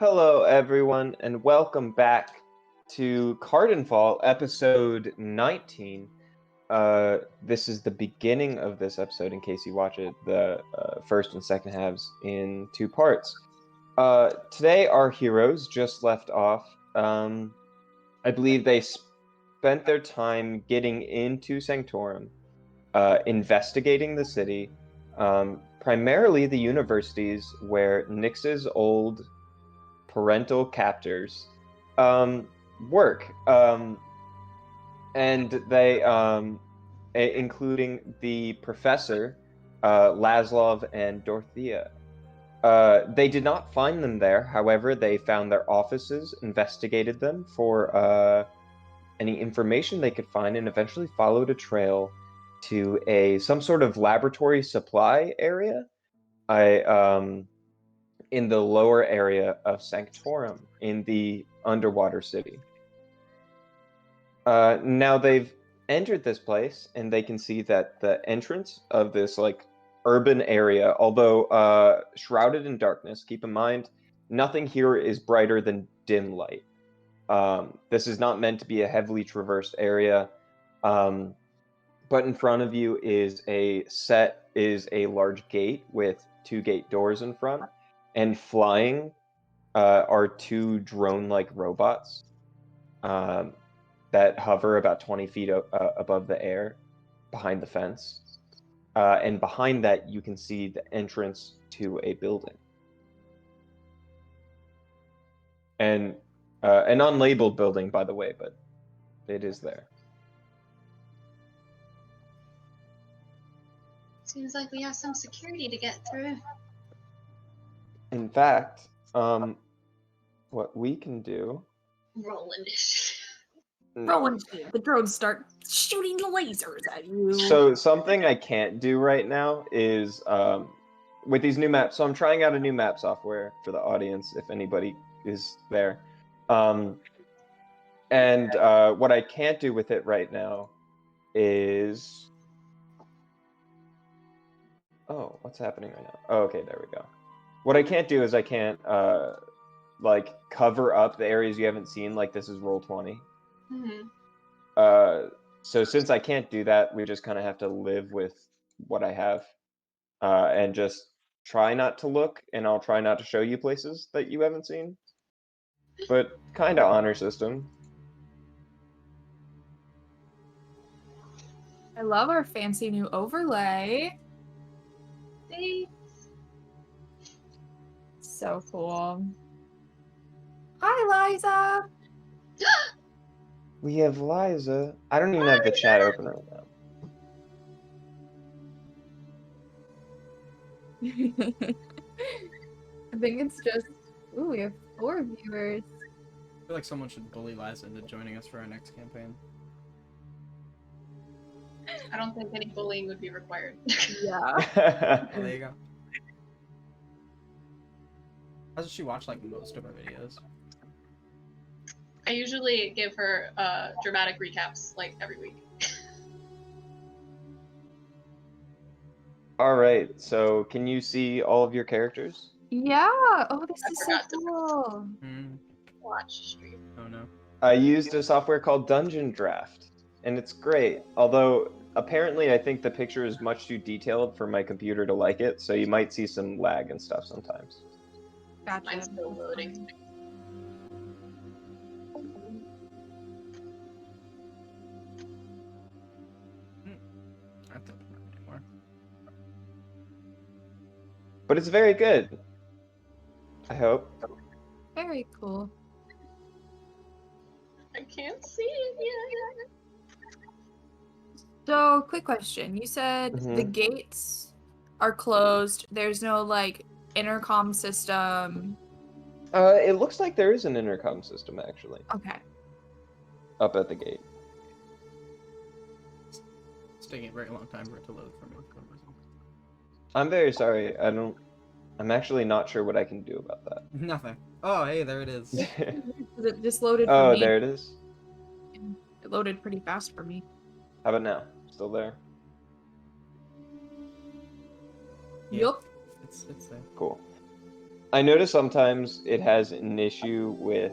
Hello, everyone, and welcome back to Cardinfall, episode 19. This is the beginning of this episode, in case you watch it, the first and second halves in two parts. Today, our heroes just left off. I believe they spent their time getting into Sanctorum, investigating the city, primarily the universities where Nyx's old parental captors work, and they including the professor, Laszlo and Dorothea. They did not find them there. However, they found their offices, investigated them for any information they could find, and eventually followed a trail to some sort of laboratory supply area. In the lower area of Sanctorum, in the underwater city. Now they've entered this place, and they can see that the entrance of this urban area, although shrouded in darkness, keep in mind, nothing here is brighter than dim light. This is not meant to be a heavily traversed area, but in front of you is a large gate with two gate doors in front. And flying are two drone-like robots that hover about 20 feet above the air behind the fence. And behind that, you can see the entrance to a building. And an unlabeled building, by the way, but it is there. Seems like we have some security to get through. In fact, what we can do... Roll initiative. Roll initiative. The drones start shooting lasers at you. So something I can't do right now is with these new maps. So I'm trying out a new map software for the audience, if anybody is there. And what I can't do with it right now is... Oh, what's happening right now? Oh, okay, there we go. What I can't do is I can't cover up the areas you haven't seen, like this is Roll20. Mm-hmm. So since I can't do that, we just kind of have to live with what I have, and just try not to look, and I'll try not to show you places that you haven't seen. But kind of honor system. I love our fancy new overlay. Thanks. So cool. Hi, Liza. We have Liza. I don't even have the chat open right now. I think it's just... Ooh, we have 4 viewers. I feel like someone should bully Liza into joining us for our next campaign. I don't think any bullying would be required. Yeah. Oh, there you go. Doesn't she watch most of our videos? I usually give her dramatic recaps every week. All right, so can you see all of your characters? Yeah. Oh, this I is so forgot to cool. watch stream. Oh no. I used a software called Dungeon Draft, and it's great. Although, apparently, I think the picture is much too detailed for my computer to like it, so you might see some lag and stuff sometimes. Gotcha. Mine's still loading. I don't think anymore. But it's very good. I hope. Very cool. I can't see it yet. So, quick question. You said the Mhm. gates are closed. There's no, intercom system. It looks like there is an intercom system, actually, Okay. up at the gate. It's taking a very long time for it to load for me. I'm very sorry. I'm actually not sure what I can do about that. Nothing. Oh, hey, there it is. It just loaded for Oh, me. there it is. It loaded pretty fast for me. How about now? Still there? Yeah. Yup. It's there. Cool. I notice sometimes it has an issue with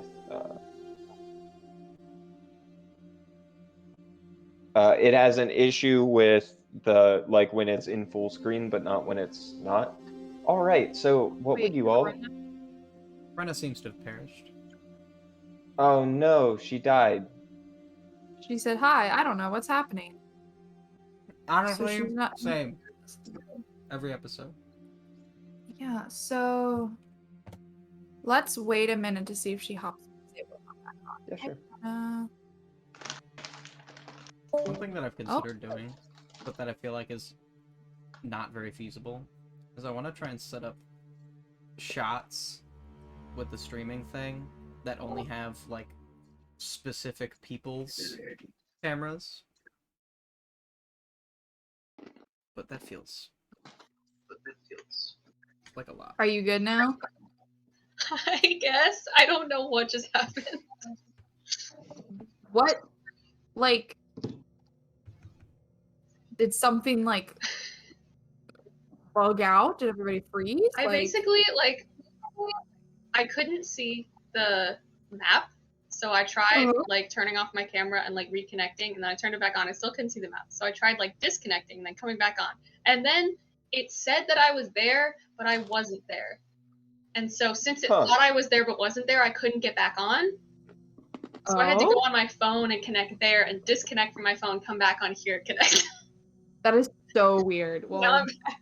the like when it's in full screen, but not when it's not. All right. So what would Wait, you all? Brenna? Brenna seems to have perished. Oh no, she died. She said hi. I don't know what's happening. Honestly, she's not- same. Every episode. Yeah, so let's wait a minute to see if she hops on the table. Yeah, sure. One thing that I've considered doing, but that I feel like is not very feasible, is I want to try and set up shots with the streaming thing that only have, like, specific people's cameras. But that feels like a lot. Are you good now? I guess. I don't know what just happened. What? Like, did something like bug out? Did everybody freeze? I basically, like, I couldn't see the map, so I tried, Uh-huh. like, turning off my camera and, like, reconnecting, and then I turned it back on. I still couldn't see the map, so I tried, like, disconnecting and then coming back on. And then it said that I was there, but I wasn't there. And so since it thought I was there but wasn't there, I couldn't get back on. So I had to go on my phone and connect there and disconnect from my phone, come back on here, connect. That is so weird. Well, Now I'm back.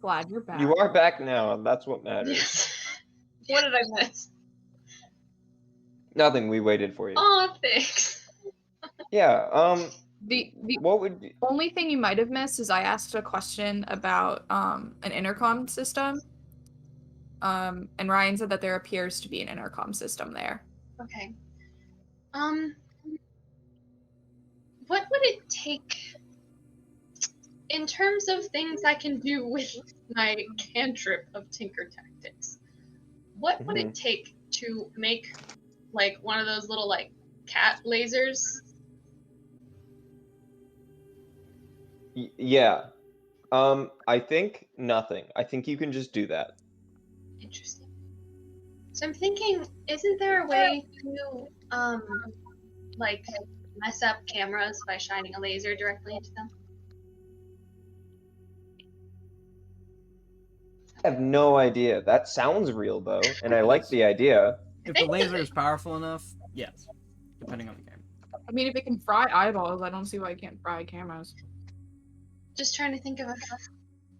glad you're back. You are back now, and that's what matters. Yes. What did I miss? Nothing. We waited for you. Oh, thanks. Yeah. The What would you... only thing you might have missed is I asked a question about an intercom system. And Ryan said that there appears to be an intercom system there. Okay. What would it take in terms of things I can do with my cantrip of Tinker Tactics? What would it take to make, like, one of those little, like, cat lasers? Yeah. I think nothing. I think you can just do that. Interesting. So I'm thinking, isn't there a way to, like, mess up cameras by shining a laser directly into them? I have no idea. That sounds real though, and I like the idea. If the laser is powerful enough, yes. Depending on the camera. I mean, if it can fry eyeballs, I don't see why it can't fry cameras. Just trying to think of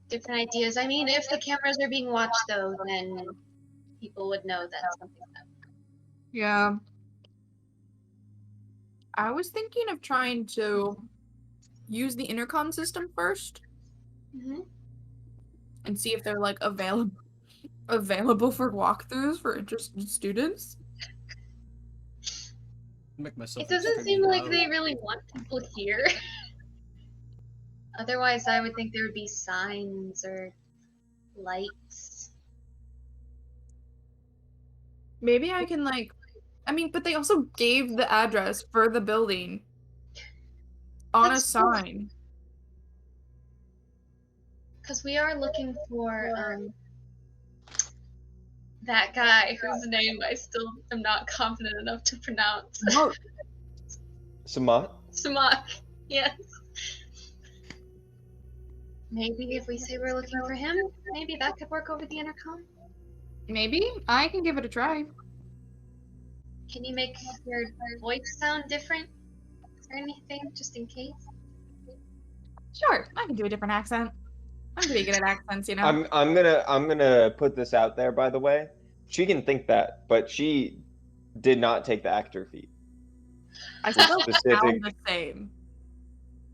different ideas. I mean, if the cameras are being watched, though, then people would know that something's up. Yeah. I was thinking of trying to use the intercom system first Mm-hmm. and see if they're like available for walkthroughs for interested students. Make myself It doesn't extremely seem like loud. they really want people here. Otherwise, I would think there would be signs or lights. Maybe I can like, I mean, but they also gave the address for the building on That's a true. sign. Because we are looking for that guy whose name I still am not confident enough to pronounce. Oh, Samat? Samak, yes. Maybe if we say we're looking for him, maybe that could work over the intercom. maybe I can give it a try. Can you make your voice sound different or anything, just in case? Sure, I can do a different accent. I'm pretty good at accents, you know. I'm gonna put this out there, by the way. She can think that, but she did not take the actor feat. I still specific- sound the same.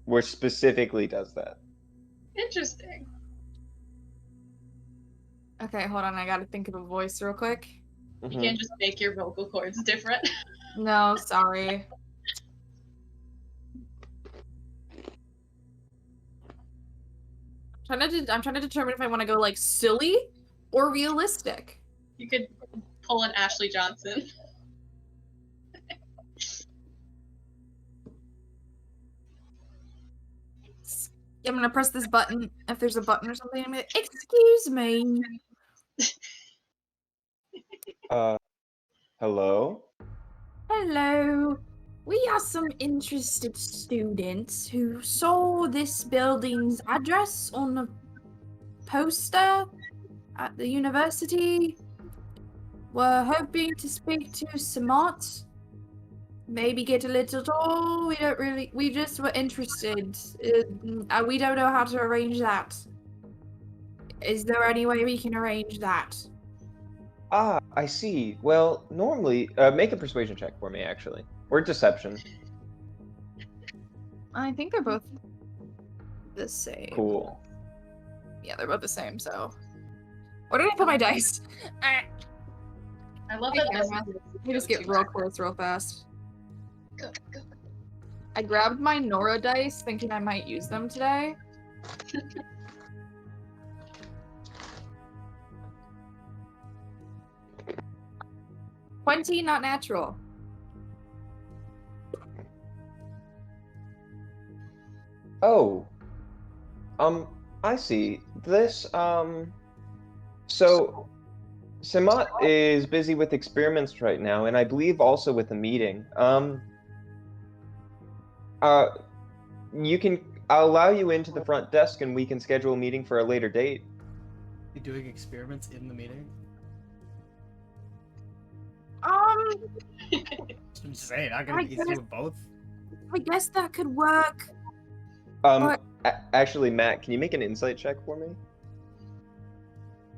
Where specifically does that. Interesting. Okay, hold on. I gotta think of a voice real quick. You can't just make your vocal cords different. No, sorry. I'm trying to determine if I want to go like silly or realistic. You could pull an Ashley Johnson. I'm gonna press this button. If there's a button or something, I'm gonna, excuse me. Hello? Hello. We are some interested students who saw this building's address on a poster at the university. We're hoping to speak to Samant. Maybe get a little tour. We just were interested. We don't know how to arrange that. Is there any way we can arrange that? Ah, I see. Well, normally, make a persuasion check for me, actually. Or deception. I think they're both the same. Cool. Yeah, they're both the same, so. Where did I put my dice? I love Hey, that this camera. is You just get real close real fast. Go, go. I grabbed my Nora dice thinking I might use them today. 20, not natural. Oh. I see. This, so Samat is busy with experiments right now, and I believe also with a meeting. I'll allow you into the front desk and we can schedule a meeting for a later date. You doing experiments in the meeting? I'm just saying, I'm gonna be doing both. I guess that could work. Actually, Matt, can you make an insight check for me?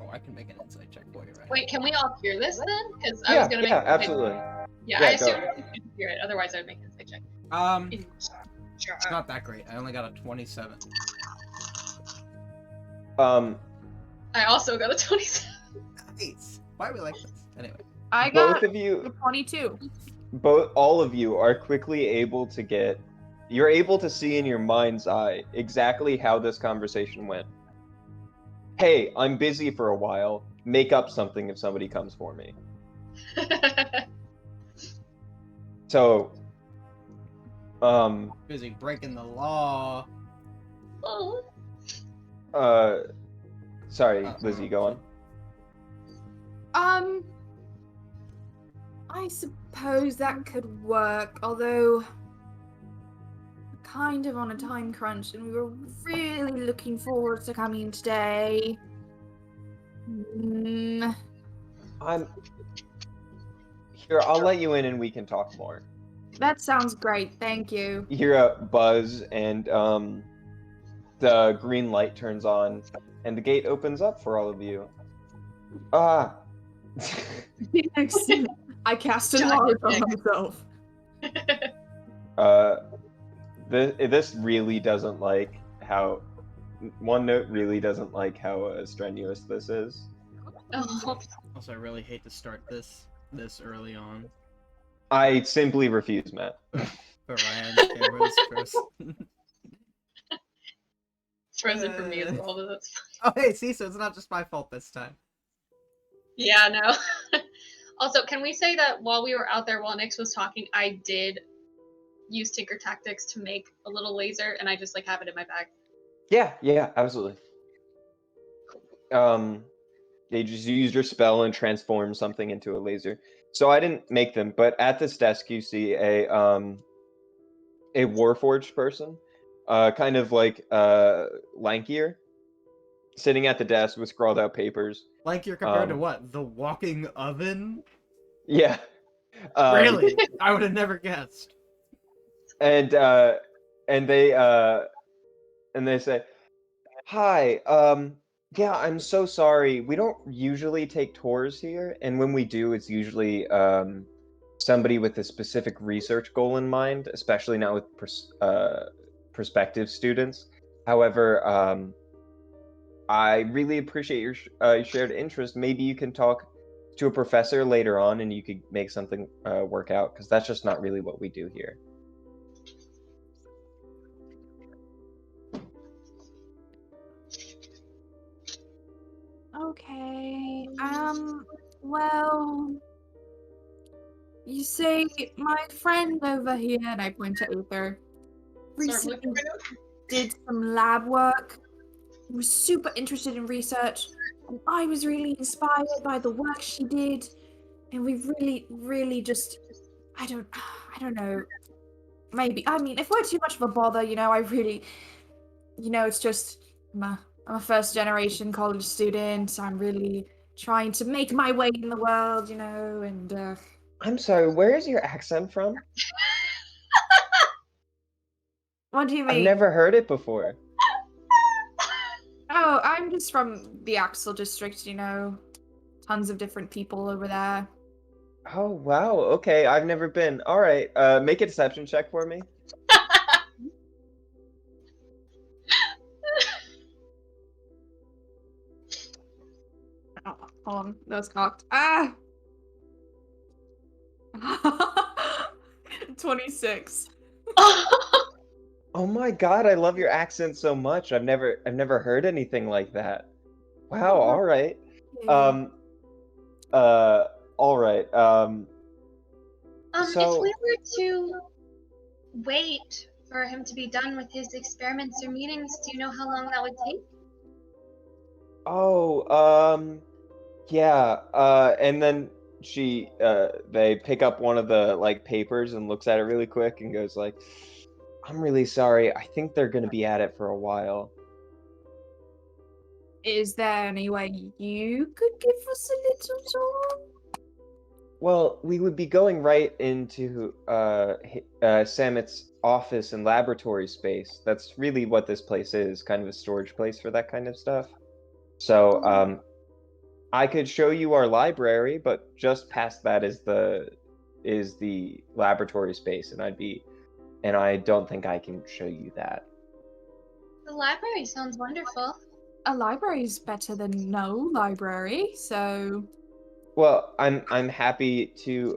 Oh, I can make an insight check for you, right? Wait, can we all hear this then? Because Yeah, I was gonna make. absolutely. Yeah, Yeah, I go. assume you can hear it. Otherwise, I would make an insight check. It's not that great. I only got a 27. I also got a 27. Nice. Why are we like this? Anyway. I got Both of you, a 22. all of you are quickly able to get. You're able to see in your mind's eye exactly how this conversation went. Hey, I'm busy for a while. Make up something if somebody comes for me. So, Busy breaking the law. Oh. Sorry, Lizzie, go on. I suppose that could work, although we're kind of on a time crunch and we were really looking forward to coming today. I'll let you in and we can talk more. That sounds great, thank you. You hear a buzz and the green light turns on and the gate opens up for all of you. I cast enlarge on myself. This really doesn't like how OneNote really doesn't like how strenuous this is. Oh. Also, I really hate to start this early on. I simply refuse, Matt. But Ryan's camera is first. It's frozen for me as well, but that's Oh, hey, see, so it's not just my fault this time. Yeah, no. Also, can we say that while we were out there, while Nyx was talking, I did use Tinker Tactics to make a little laser, and I just like have it in my bag. Yeah, absolutely. They just used your spell and transformed something into a laser. So I didn't make them, but at this desk you see a Warforged person, kind of like lankier, sitting at the desk with scrawled out papers. Lankier compared to what? The walking oven? Yeah. Really? I would have never guessed. And they say, "Hi, yeah, I'm so sorry. We don't usually take tours here, and when we do, it's usually somebody with a specific research goal in mind, especially not with prospective students. However, I really appreciate your shared interest. Maybe you can talk to a professor later on, and you could make something work out, because that's just not really what we do here." Okay, well, you see, my friend over here, and I point to Uther, Start looking for you. did some lab work. He was super interested in research, and I was really inspired by the work she did. And we really just, I don't know. Maybe, I mean, if we're too much of a bother, I really, it's just, I'm a first generation college student. I'm really trying to make my way in the world, and I'm sorry, where is your accent from? what do you I've mean? never heard it before. Oh, I'm just from the Axel district, tons of different people over there. Oh, wow. Okay, I've never been. All right, make a deception check for me. Oh, hold on, that was cocked. Ah! 26. Oh my God, I love your accent so much. I've never heard anything like that. Wow, all right. Um, all right. If So, we were to wait for him to be done with his experiments or meetings, do you know how long that would take? yeah, and then they pick up one of the like papers and looks at it really quick and goes like, I'm really sorry. I think they're gonna be at it for a while. Is there any way you could give us a little tour? Well, we would be going right into Samet's office and laboratory space. That's really what this place is, kind of a storage place for that kind of stuff. So, I could show you our library, but just past that is the laboratory space, and I don't think I can show you that. The library sounds wonderful. A library's better than no library, so... Well, I'm happy to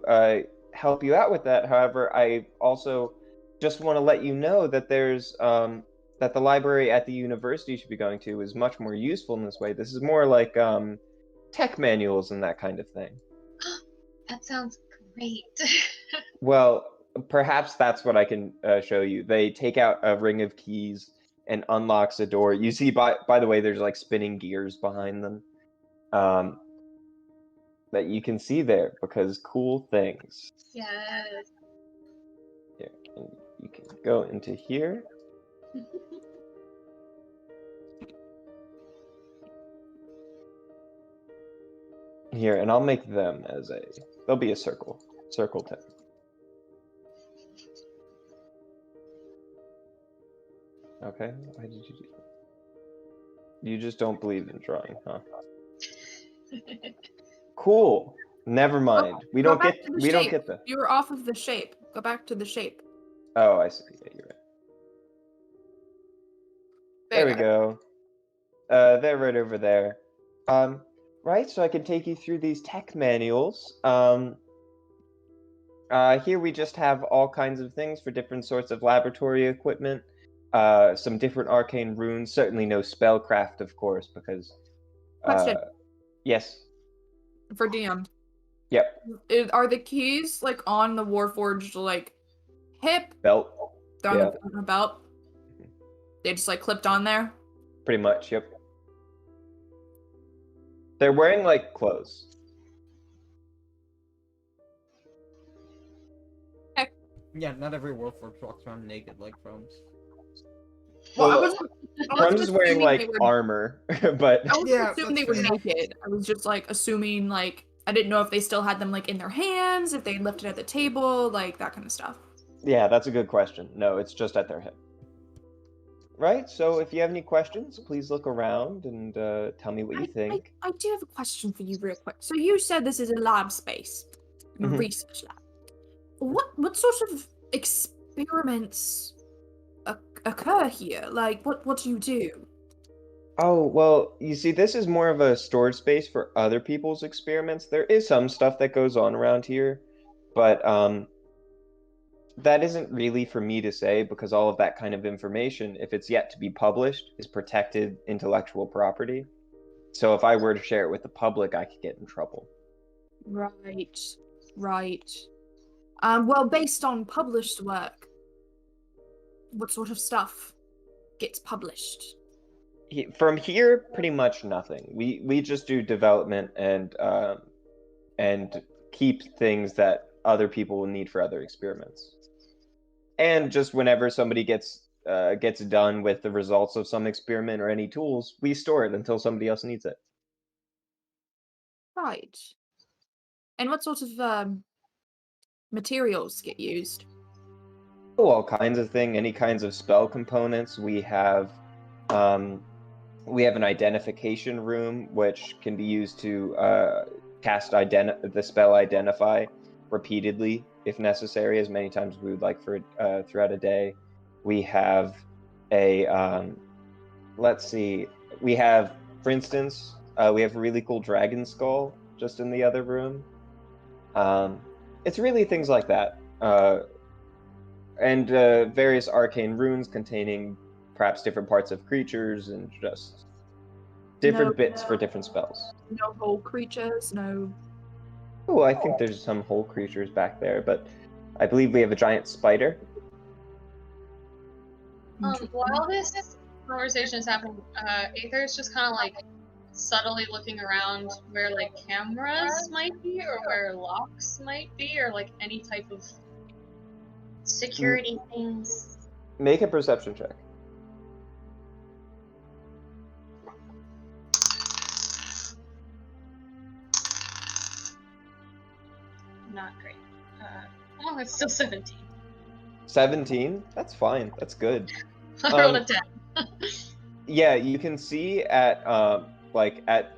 help you out with that. However, I also just want to let you know that there's that the library at the university you should be going to is much more useful in this way. This is more like tech manuals and that kind of thing. That sounds great. Well, perhaps that's what I can show you. They take out a ring of keys and unlocks a door. You see, by the way, there's like spinning gears behind them. That you can see there because cool things. Yes. Here, and you can go into here. Here, and I'll make them as they'll be a circle 10. Okay, why did you do that? You just don't believe in drawing, huh? Cool. Never mind. We don't get the. You were off of the shape. Go back to the shape. Oh, I see. Yeah, you're right. There we go. They're right over there. Right, so I can take you through these tech manuals. Here we just have all kinds of things for different sorts of laboratory equipment. Some different arcane runes. Certainly no spellcraft, of course, because. Question. Yes. For DM. Yep. Are the keys like on the Warforged like hip? Belt. They're on the belt. They just like clipped on there. Pretty much. Yep. They're wearing like clothes. Yeah, not every Warforged walks around naked like Chrome's. Well, Chrome's is wearing like armor, but I wasn't assuming they were naked. I was just like assuming like I didn't know if they still had them like in their hands, if they lifted at the table, like that kind of stuff. Yeah, that's a good question. No, it's just at their hip. Right, so if you have any questions, please look around and tell me what you think. I do have a question for you real quick. So you said this is a lab space, a research lab. What sort of experiments occur here? Like, what do you do? Oh, well, you see, this is more of a storage space for other people's experiments. There is some stuff that goes on around here, but that isn't really for me to say because all of that kind of information, if it's yet to be published, is protected intellectual property. So if I were to share it with the public, I could get in trouble. Right. Well, based on published work, what sort of stuff? gets published? From here, pretty much nothing. We just do development and keep things that other people will need for other experiments. And just whenever somebody gets done with the results of some experiment or any tools, we store it until somebody else needs it. Right. And what sort of materials get used? Oh, all kinds of things, any kinds of spell components. We have an identification room, which can be used to cast the spell Identify repeatedly, if necessary, as many times as we would like for throughout a day. We have let's see. We have, for instance, we have a really cool dragon skull just in the other room. It's really things like that. And various arcane runes containing perhaps different parts of creatures and just different bits for different spells. No whole creatures, no... Oh, I think there's some whole creatures back there, but I believe we have a giant spider. While this conversation is happening, Aether is just kind of like subtly looking around where like cameras might be, or where locks might be, or like any type of security things. Make a perception check. Not great. Oh, it's still 17. 17? That's fine. That's good. I rolled a 10. Yeah, you can see at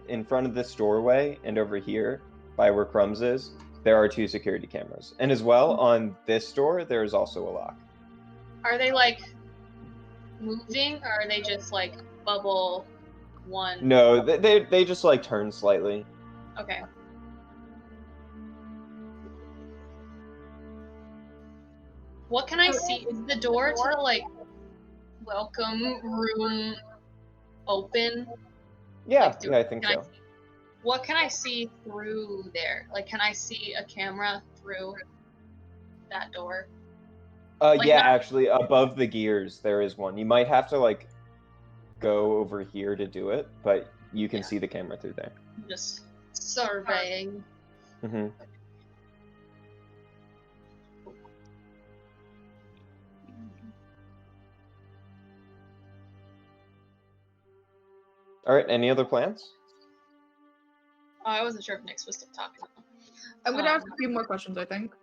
in front of this doorway and over here by where Crumbs is, there are 2 security cameras. And as well, on this door, there is also a lock. Are they like moving, or are they just like bubble one? No, they just like turn slightly. Okay. What can I see? Is the door to the like welcome room open? Yeah, Like, yeah, I think so. What can I see through there? Like, can I see a camera through that door? Like, yeah, not... actually, above the gears, there is one. You might have to, like, go over here to do it, but you can see the camera through there. Just surveying. Mm-hmm. All right, any other plans? Oh, I wasn't sure if Nyx was still talking. I'm gonna ask a few more questions, I think.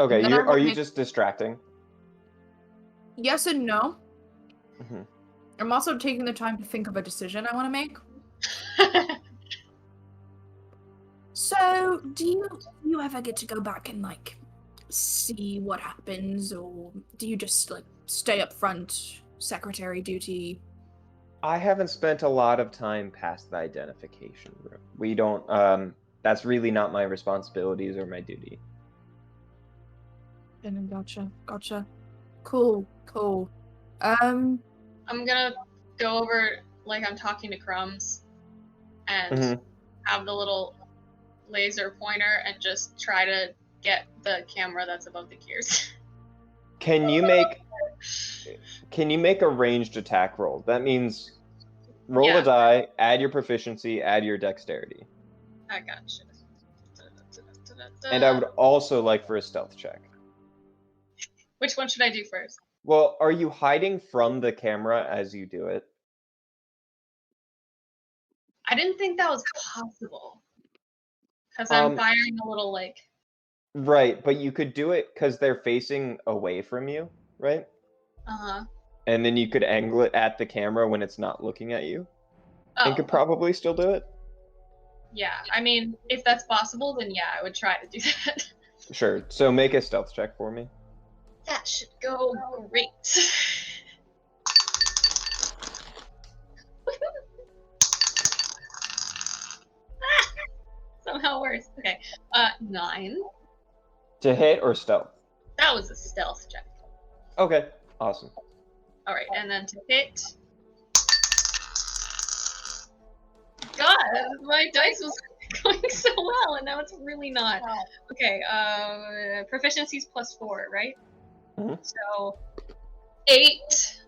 Okay, are you just distracting? Yes and no. Mm-hmm. I'm also taking the time to think of a decision I want to make. So, do you ever get to go back and, like, see what happens, or do you just, like, stay up front, secretary duty? I haven't spent a lot of time past the identification room. We don't, that's really not my responsibilities or my duty. Gotcha. Cool. I'm gonna go over, like, I'm talking to Crumbs, and have the little laser pointer and just try to get the camera that's above the gears. Can you make a ranged attack roll? That means roll a die, add your proficiency, add your dexterity. I gotcha. And I would also like for a stealth check. Which one should I do first? Well, are you hiding from the camera as you do it? I didn't think that was possible. Because I'm firing a little, like... Right, but you could do it because they're facing away from you, right? Uh-huh. And then you could angle it at the camera when it's not looking at you. And could probably still do it. Yeah, I mean, if that's possible, then yeah, I would try to do that. Sure, so make a stealth check for me. That should go great. Somehow worse. Okay, 9. To hit or stealth? That was a stealth check. Okay, awesome. Alright, and then to hit... God, my dice was going so well, and now it's really not. Okay, proficiency's +4, right? Mm-hmm. So, 8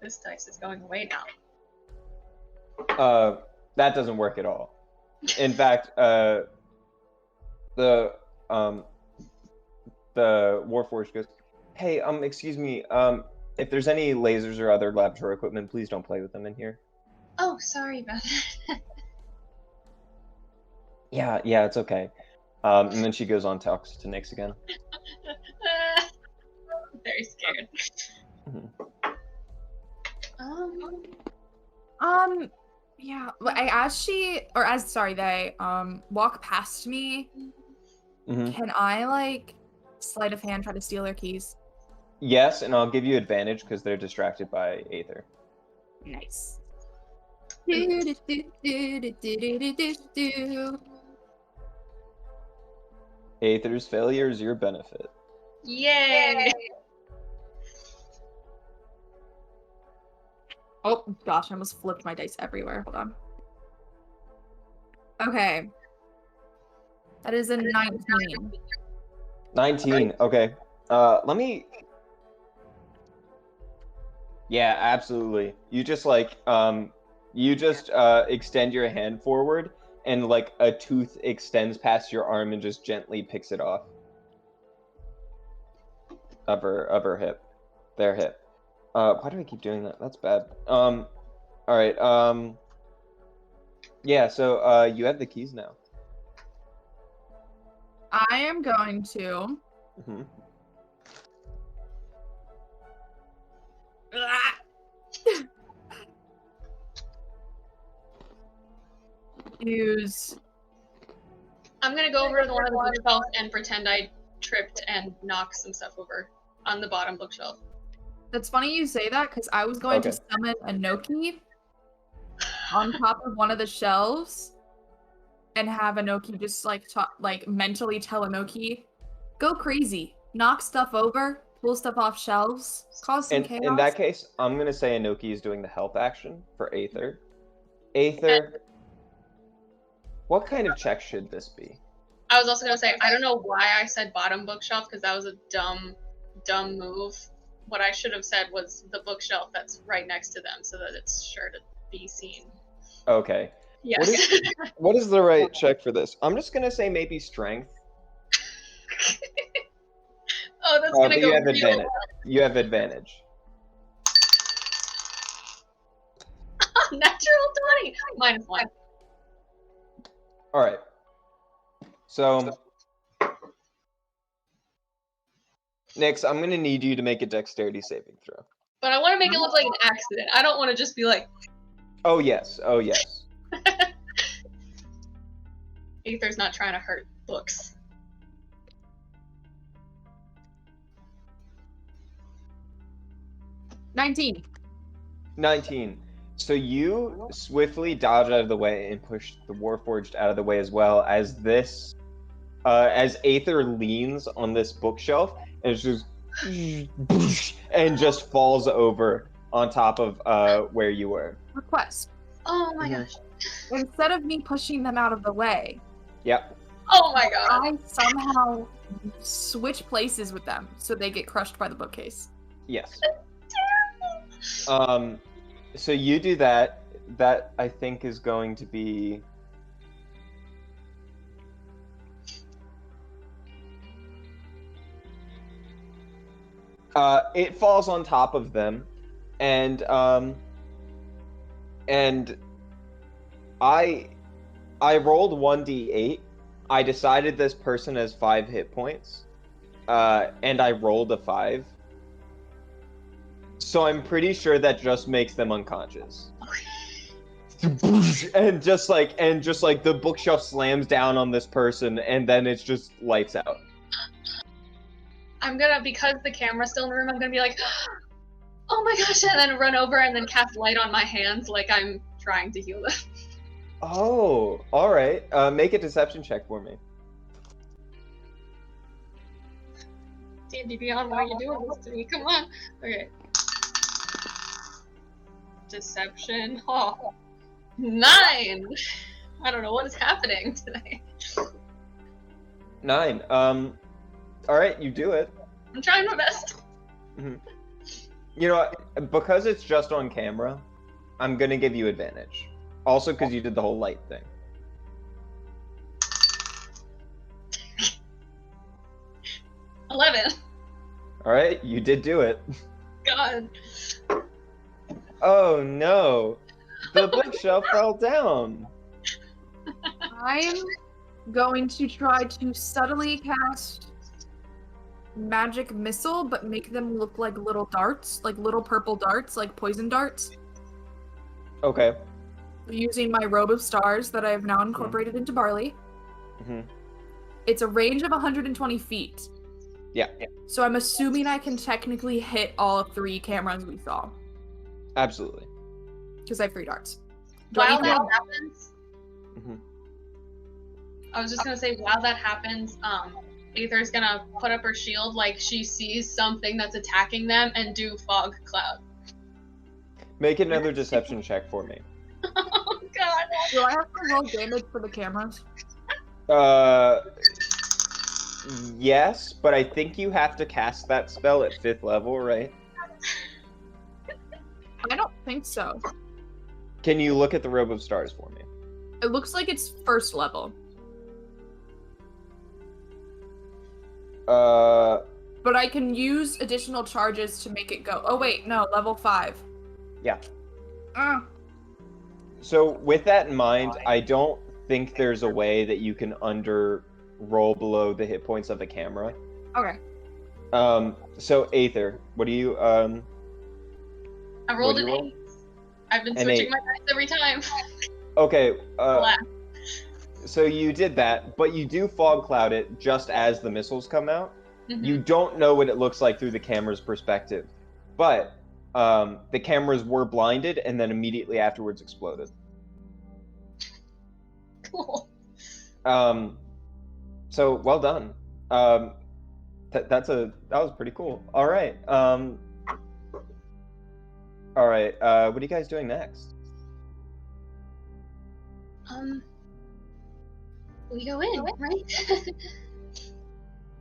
This dice is going away now. That doesn't work at all. In fact, the Warforged goes, "Hey, excuse me, if there's any lasers or other laboratory equipment, please don't play with them in here." Oh, sorry about that. Yeah, it's okay. And then she goes on, talks to Nyx again. Very scared. Yeah. They walk past me. Can I like sleight of hand try to steal their keys? Yes, and I'll give you advantage because they're distracted by Aether. Nice. Aether's failure is your benefit. Yay! Oh gosh, I almost flipped my dice everywhere. Hold on. Okay. That is a 19. 19. Okay. Let me. Yeah, absolutely. You just extend your hand forward, and like a tooth extends past your arm and just gently picks it off. Of her hip, their hip. Why do I keep doing that? That's bad. All right. Yeah. So you have the keys now. I am going to. Use. I'm gonna go over to one of the bookshelves and pretend I tripped and knocked some stuff over on the bottom bookshelf. That's funny you say that because I was going to summon a Noki on top of one of the shelves and have Anoki just like mentally tell Anoki, go crazy, knock stuff over, pull stuff off shelves, cause some chaos. In that case, I'm gonna say Anoki is doing the help action for Aether. Aether, what kind of check should this be? I was also gonna say, I don't know why I said bottom bookshelf because that was a dumb move. What I should have said was the bookshelf that's right next to them so that it's sure to be seen. Okay. Yes. What is the right check for this? I'm just gonna say maybe strength. Oh, that's gonna go. You have advantage. You have advantage. Natural 20 -1. All right. So, Nyx, I'm gonna need you to make a dexterity saving throw. But I want to make it look like an accident. I don't want to just be like. Oh yes. Aether's not trying to hurt books. $19. 19. So you swiftly dodge out of the way and push the Warforged out of the way as well as this, as Aether leans on this bookshelf and it's just and just falls over on top of where you were. Request. Oh my gosh. Instead of me pushing them out of the way. Yep. Oh my god. I somehow switch places with them so they get crushed by the bookcase. Yes. So you do that. That I think is going to be. It falls on top of them, and I rolled 1d8. I decided this person has 5 hit points, and I rolled a 5. So I'm pretty sure that just makes them unconscious. and just like the bookshelf slams down on this person, and then it's just lights out. I'm gonna, because the camera's still in the room, I'm gonna be like, oh my gosh, and then run over and then cast light on my hands like I'm trying to heal them. Oh, alright. Make a deception check for me. D&D Beyond, why are you doing this to me? Come on. Okay. Deception. Oh. 9! I don't know what is happening today. 9. Alright, you do it. I'm trying my best. Mm-hmm. You know what? Because it's just on camera, I'm gonna give you advantage. Also, because you did the whole light thing. 11. All right, you did do it. God. Oh no, the bookshelf fell down. I'm going to try to subtly cast magic missile, but make them look like little darts, like little purple darts, like poison darts. Okay. Using my robe of stars that I have now incorporated into barley. Mm-hmm. It's a range of 120 feet. Yeah. So I'm assuming I can technically hit all 3 cameras we saw. Absolutely. Because I have 3 darts. While that happens, Mm-hmm. I was just gonna say, while that happens, Aether's gonna put up her shield like she sees something that's attacking them and do fog cloud. Make another deception check for me. Oh god. Do I have to roll damage for the cameras? Yes, but I think you have to cast that spell at 5th level, right? I don't think so. Can you look at the Robe of Stars for me? It looks like it's 1st level. But I can use additional charges to make it go. Oh wait, no, level 5. Yeah. Ah. So with that in mind, I don't think there's a way that you can roll below the hit points of the camera. Okay. So Aether, what do you I rolled What'd an you roll? 8. I've been An switching 8. my dice every time. Okay, Alas. so you did that, but you do fog cloud it just as the missiles come out. Mhm. You don't know what it looks like through the camera's perspective, but the cameras were blinded and then immediately afterwards exploded. Cool. So well done. That was pretty cool. All right. All right. What are you guys doing next? We go in, right?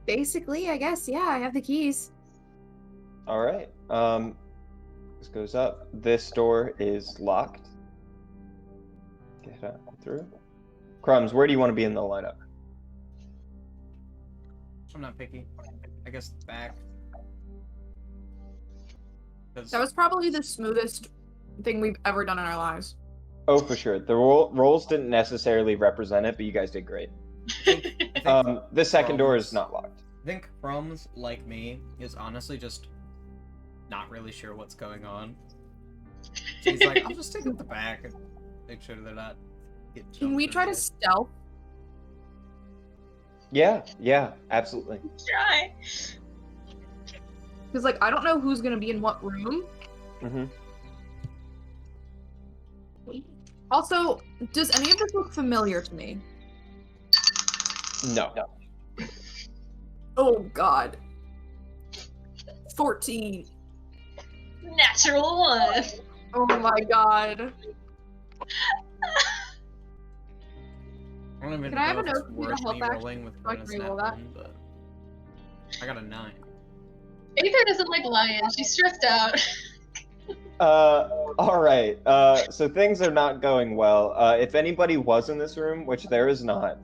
Basically, I guess, yeah, I have the keys. All right. This goes up. This door is locked. Get out through. Crumbs, where do you want to be in the lineup? I'm not picky. I guess back. 'Cause That was probably the smoothest thing we've ever done in our lives. Oh, for sure. The rolls didn't necessarily represent it, but you guys did great. I think The second door is Crumbs- not locked. I think Crumbs, like me, is honestly just not really sure what's going on. So he's like, I'll just take up the back and make sure they're not getting Can we jumped try to in. stealth? Yeah, absolutely. Try. Because, like, I don't know who's gonna be in what room. Mm-hmm. Also, does any of this look familiar to me? No. Oh, God. 14. Natural 1. Oh my God. I don't even Can I have know a if it's note for me to worth help me back rolling with so I can bonus reroll nat that? 1, but I got a 9. Aether doesn't like lions. She's stressed out. All right. So things are not going well. If anybody was in this room, which there is not,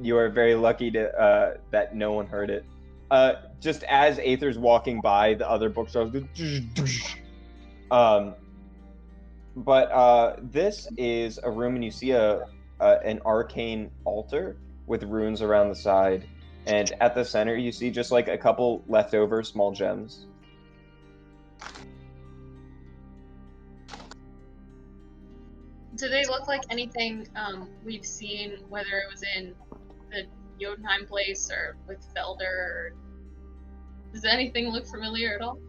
you are very lucky to that no one heard it. Just as Aether's walking by, the other bookshelves go. But this is a room, and you see an arcane altar with runes around the side, and at the center you see just like a couple leftover small gems. Do they look like anything we've seen, whether it was in the Jotunheim place or with Felder? Or... Does anything look familiar at all?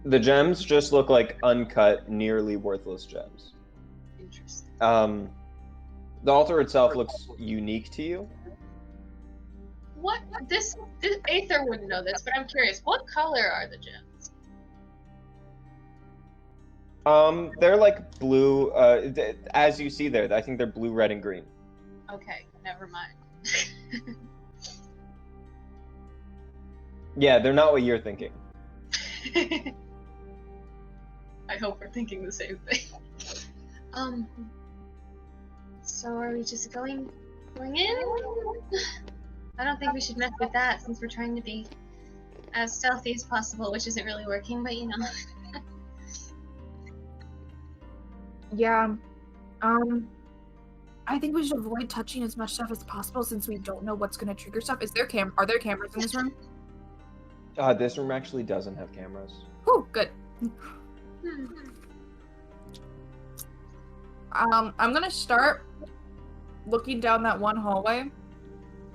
The gems just look like uncut, nearly worthless gems. Interesting. The altar itself looks unique to you. What? This Aether wouldn't know this, but I'm curious. What color are the gems? They're like blue, as you see there. I think they're blue, red, and green. Okay, never mind. Yeah, they're not what you're thinking. I hope we're thinking the same thing. So are we just going in? I don't think we should mess with that since we're trying to be as stealthy as possible, which isn't really working, but you know. Yeah. I think we should avoid touching as much stuff as possible since we don't know what's gonna trigger stuff. Are there cameras in this room? This room actually doesn't have cameras. Oh, good. I'm gonna start looking down that one hallway.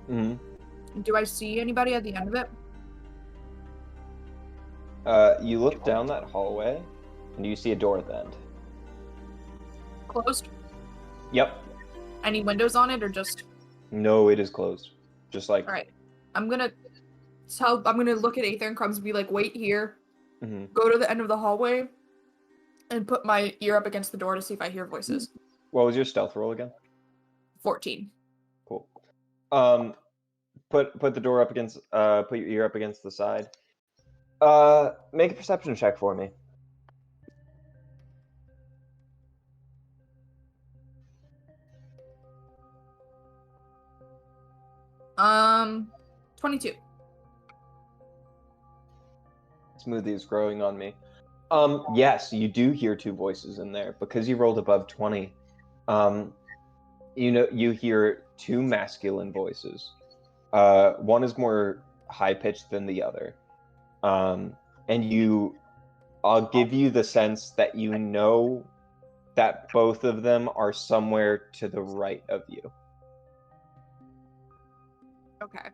Mm-hmm. Do I see anybody at the end of it? You look down that hallway, and you see a door at the end. Closed? Yep. Any windows on it or just... No, it is closed. Just like... Alright. I'm gonna look at Aether and Crumbs and be like, wait here. Mm-hmm. Go to the end of the hallway and put my ear up against the door to see if I hear voices. What was your stealth roll again? 14. Cool. Put the door up against... put your ear up against the side. Make a perception check for me. 22. Smoothie is growing on me. Yes, you do hear two voices in there because you rolled above 20. You hear two masculine voices. One is more high pitched than the other. And I'll give you the sense that you know that both of them are somewhere to the right of you. Okay.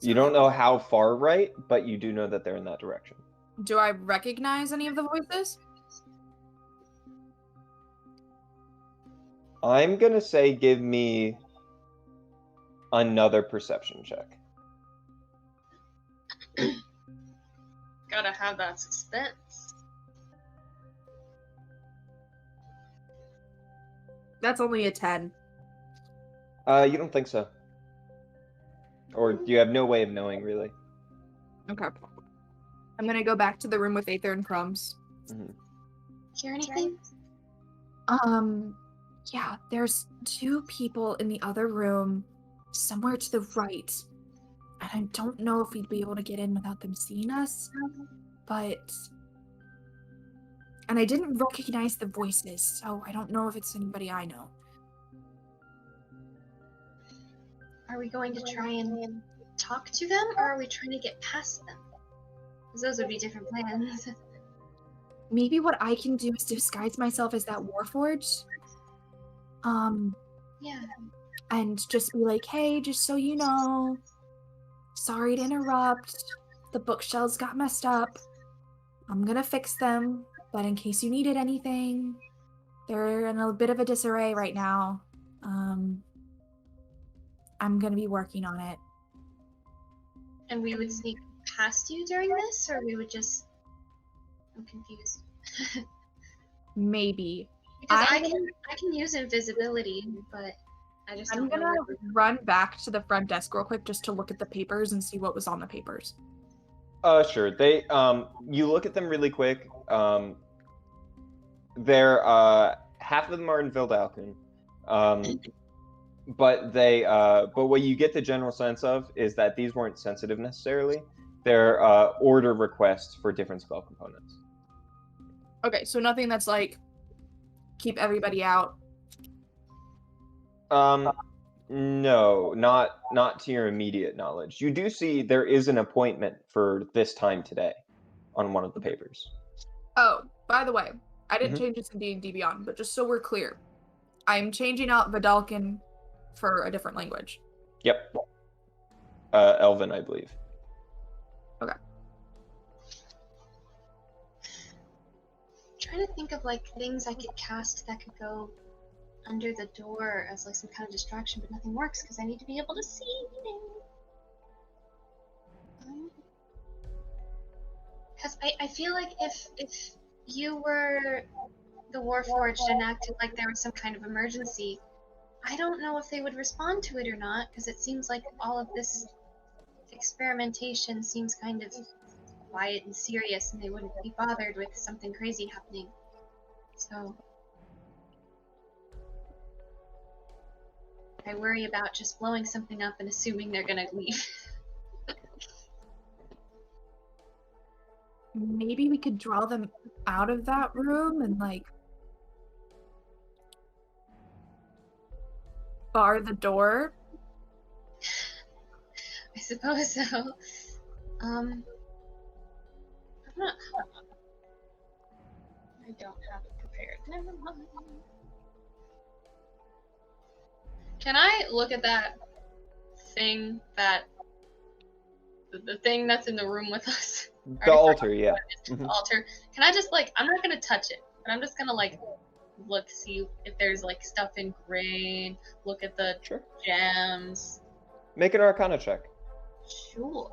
You don't know how far right, but you do know that they're in that direction. Do I recognize any of the voices? I'm gonna say give me another perception check. Gotta have that suspense. That's only a 10. You don't think so. Or you have no way of knowing, really. Okay. I'm gonna go back to the room with Aether and Crumbs. Mm-hmm. Hear anything? Yeah, there's two people in the other room, somewhere to the right. And I don't know if we'd be able to get in without them seeing us, but... And I didn't recognize the voices, so I don't know if it's anybody I know. Are we going to try and talk to them, or are we trying to get past them? Because those would be different plans. Maybe what I can do is disguise myself as that Warforged. Yeah. And just be like, hey, just so you know, sorry to interrupt. The bookshelves got messed up. I'm gonna fix them, but in case you needed anything, they're in a bit of a disarray right now. I'm gonna be working on it. And we would sneak past you during this, or we would just... I'm confused. Maybe. Because I can use invisibility, but I just I'm don't know. gonna run back to the front desk real quick just to look at the papers and see what was on the papers. Sure. They you look at them really quick. They're half of them are in Vildalkin. But what you get the general sense of is that these weren't sensitive necessarily. They're order requests for different spell components. Okay, so nothing that's like keep everybody out. No, not to your immediate knowledge. You do see there is an appointment for this time today on one of the papers. Oh, by the way, I didn't change this in D&D Beyond, but just so we're clear, I'm changing out Vidalcan for a different language. Yep. Elven, I believe. Okay. Trying to think of like things I could cast that could go under the door as like some kind of distraction, but nothing works because I need to be able to see anything. Because I feel like if you were the Warforged and acted like there was some kind of emergency, I don't know if they would respond to it or not, because it seems like all of this experimentation seems kind of quiet and serious, and they wouldn't be bothered with something crazy happening. So I worry about just blowing something up and assuming they're gonna leave. Maybe we could draw them out of that room and like bar the door. I suppose so. I'm not. I don't have it prepared. Never mind. Can I look at that thing that the thing that's in the room with us? The altar, yeah. The altar. Can I just like? I'm not gonna touch it, but I'm just gonna like look, see if there's like stuff ingrained. Look at the Sure. gems. Make an Arcana check. Sure.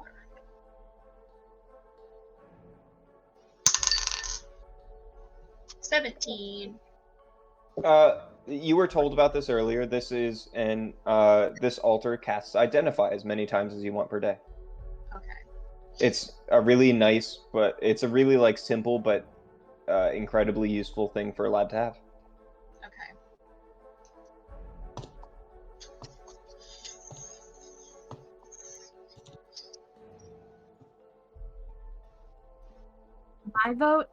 $17. You were told about this earlier. This is this altar casts Identify as many times as you want per day. Okay. It's a really nice, but it's a really like simple but incredibly useful thing for a lab to have. Okay. My vote.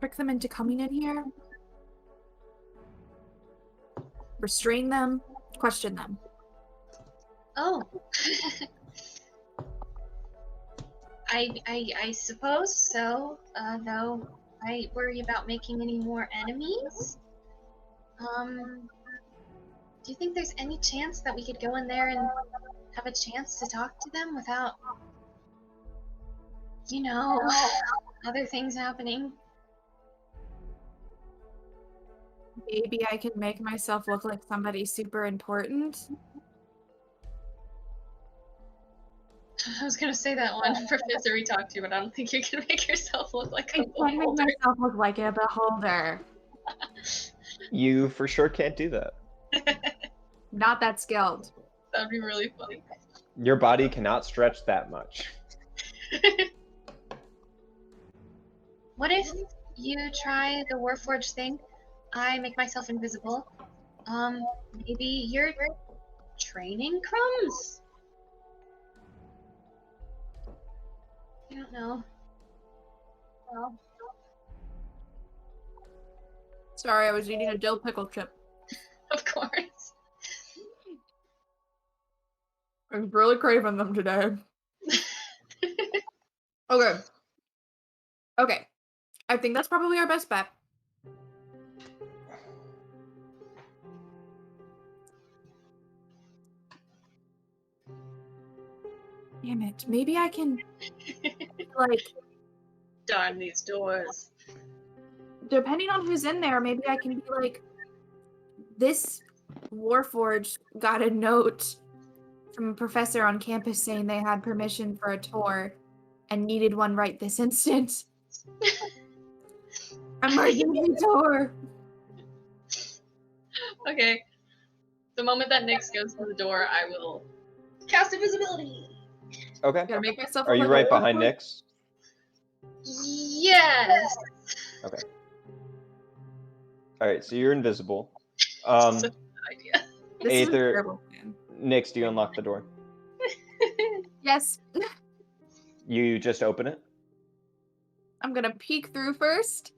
Trick them into coming in here. Restrain them. Question them. Oh. I suppose so. Though I worry about making any more enemies. Do you think there's any chance that we could go in there and have a chance to talk to them without, other things happening? Maybe I can make myself look like somebody super important. I was gonna say that one professor we talked to, but I don't think you can make yourself look like I a can make beholder. myself look like a beholder. You for sure can't do that. Not that skilled. That'd be really funny. Your body cannot stretch that much. What if you try the Warforged thing? I make myself invisible. Maybe you're training crumbs? I don't know. Well, Sorry, I was eating a dill pickle chip. of course. I was really craving them today. Okay. Okay. I think that's probably our best bet. Damn it. Maybe I can, like, Darn these doors. depending on who's in there, maybe I can be like, this Warforged got a note from a professor on campus saying they had permission for a tour and needed one right this instant. Emergency tour. Okay. The moment that Nyx goes to the door, I will cast invisibility. Okay. Gotta make myself Are look you like a right behind Warforged. Nyx? Yes. Okay. All right, so you're invisible. Such a good idea. This is a Aether, terrible plan. Nyx, do you unlock the door? Yes. You just open it? I'm gonna peek through first.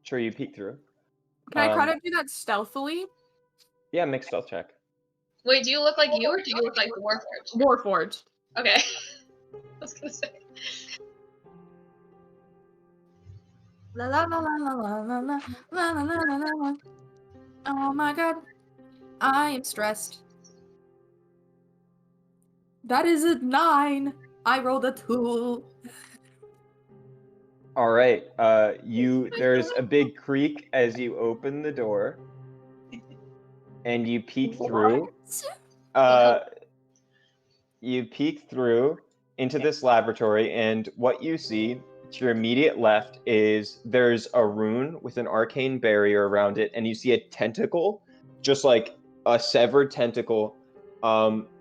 Sure, you peek through. Can I try to do that stealthily? Yeah, make stealth check. Wait, do you look like you or do you look like the Warforged? Warforged. Okay. I was gonna say. La la la la la la la la la la la la la. Oh my god. I am stressed. That is a 9. I rolled a 2. All right. There's a big creak as you open the door, and you peek through. You peek through into this laboratory, and what you see to your immediate left is there's a rune with an arcane barrier around it, and you see a tentacle, just like a severed tentacle,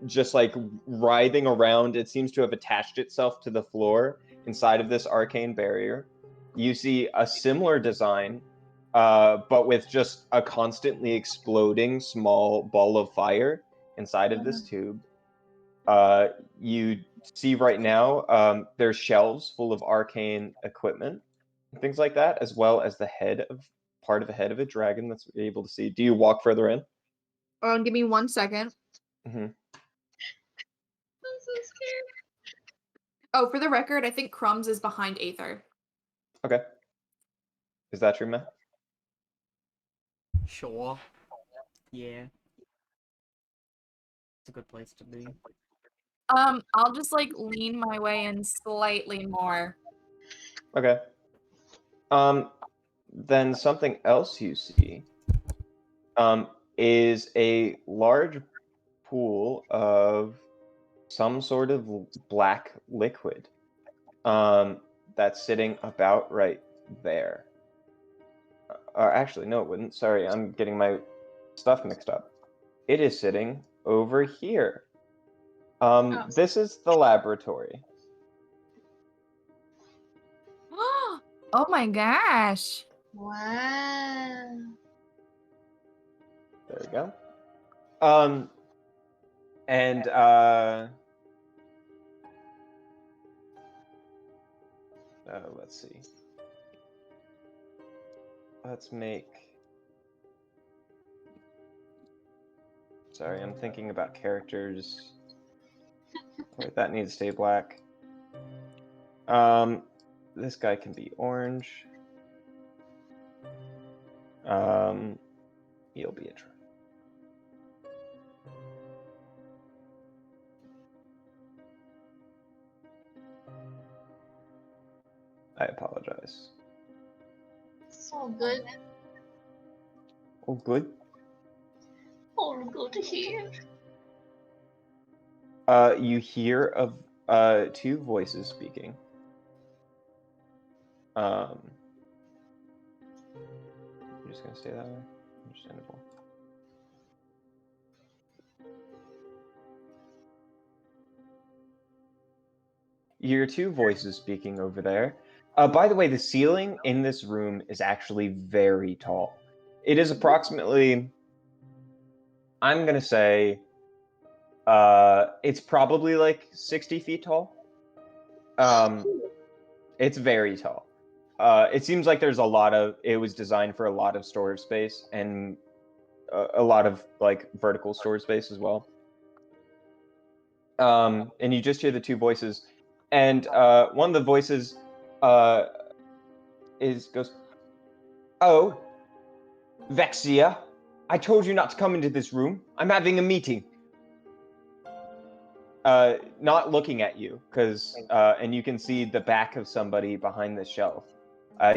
just like writhing around. It seems to have attached itself to the floor inside of this arcane barrier. You see a similar design, but with just a constantly exploding small ball of fire inside of this tube. You see right now there's shelves full of arcane equipment and things like that, as well as part of the head of a dragon that's able to see. Do you walk further in? Give me 1 second. Mm-hmm. I'm so scared. Oh, for the record, I think Crumbs is behind Aether. Okay. Is that true, Matt? Sure. Yeah. It's a good place to be. I'll just like lean my way in slightly more. Okay. Then something else you see is a large pool of some sort of black liquid that's sitting about right there. Actually, no, it wouldn't. Sorry, I'm getting my stuff mixed up. It is sitting over here. This is the laboratory. Oh my gosh. Wow. There we go. And let's see. Let's make. Sorry, I'm thinking about characters. Wait, that needs to stay black. This guy can be orange. He'll be a true. I apologize. It's all good. Oh, good. All good here. You hear of two voices speaking. I'm just gonna stay that way. Understandable. You hear two voices speaking over there. By the way, the ceiling in this room is actually very tall. It is approximately, I'm gonna say, it's probably like 60 feet tall. It's very tall. It seems like there's it was designed for a lot of storage space and a lot of like vertical storage space as well. And you just hear the two voices, and one of the voices goes, "Oh, Vexia, I told you not to come into this room. I'm having a meeting." Not looking at you, and you can see the back of somebody behind this shelf.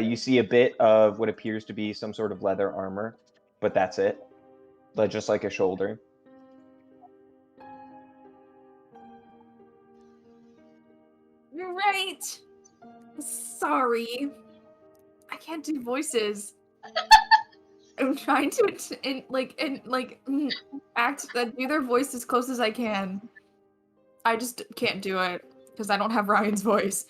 You see a bit of what appears to be some sort of leather armor, but that's it. Just like a shoulder. You're right. Sorry. I can't do voices. I'm trying to do their voice as close as I can. I just can't do it because I don't have Ryan's voice.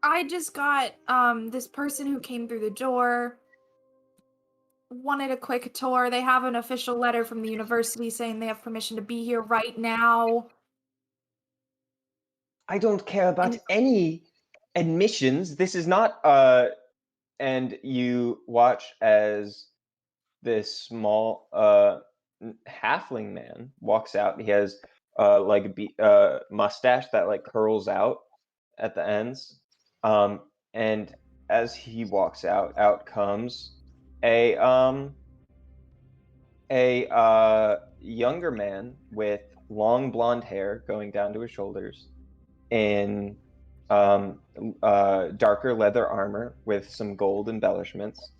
I just got this person who came through the door, wanted a quick tour. They have an official letter from the university saying they have permission to be here right now. I don't care about any admissions. This is not and you watch as this small halfling man walks out. He has like a mustache that like curls out at the ends. And as he walks out comes a younger man with long blonde hair going down to his shoulders, in darker leather armor with some gold embellishments,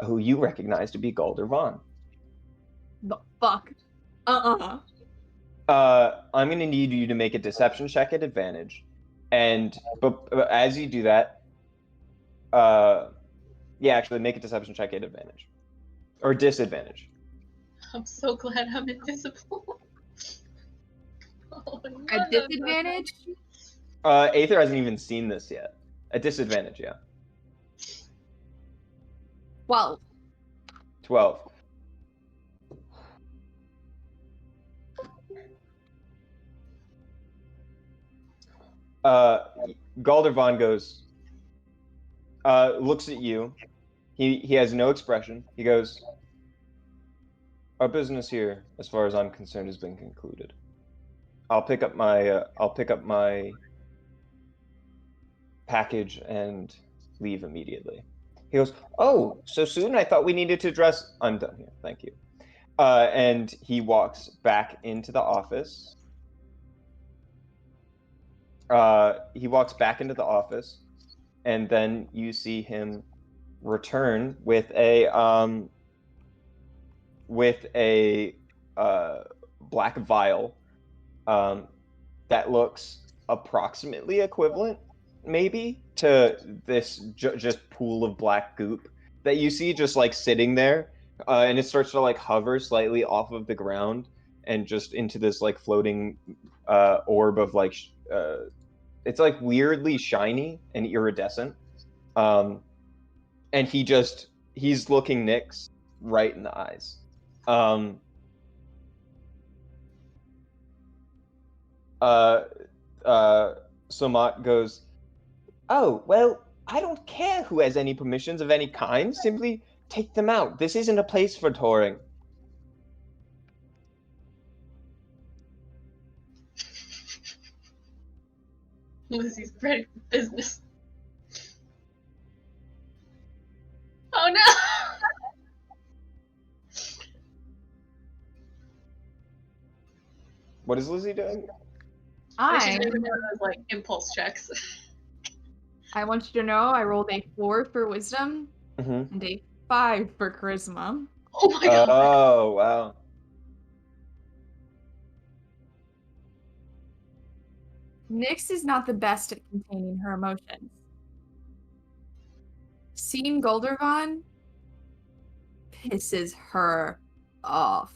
who you recognize to be Galder Vaughn. The fuck? I'm gonna need you to make a deception check at advantage, but as you do that, actually make a deception check at advantage. Or disadvantage. I'm so glad I'm invisible. Oh, no, At disadvantage? Aether hasn't even seen this yet. At disadvantage, yeah. 12. 12. Galdervon goes, looks at you. He has no expression. He goes, our business here, as far as I'm concerned, has been concluded. I'll pick up my package and leave immediately. He goes, oh, so soon? I thought we needed to dress. I'm done here. Thank you. And he walks back into the office. And then you see him return with a black vial that looks approximately equivalent, maybe, to this just pool of black goop that you see just like sitting there, and it starts to like hover slightly off of the ground and just into this like floating orb of like it's like weirdly shiny and iridescent, and he's looking Nyx right in the eyes. Somat goes, oh, well, I don't care who has any permissions of any kind. Simply take them out. This isn't a place for touring. Lizzie's ready for business. Oh no! What is Lizzie doing? She's doing one of those, like, impulse checks. I want you to know I rolled a 4 for wisdom and a 5 for charisma. Oh my god. Oh, wow. Nyx is not the best at containing her emotions. Seeing Goldervon pisses her off.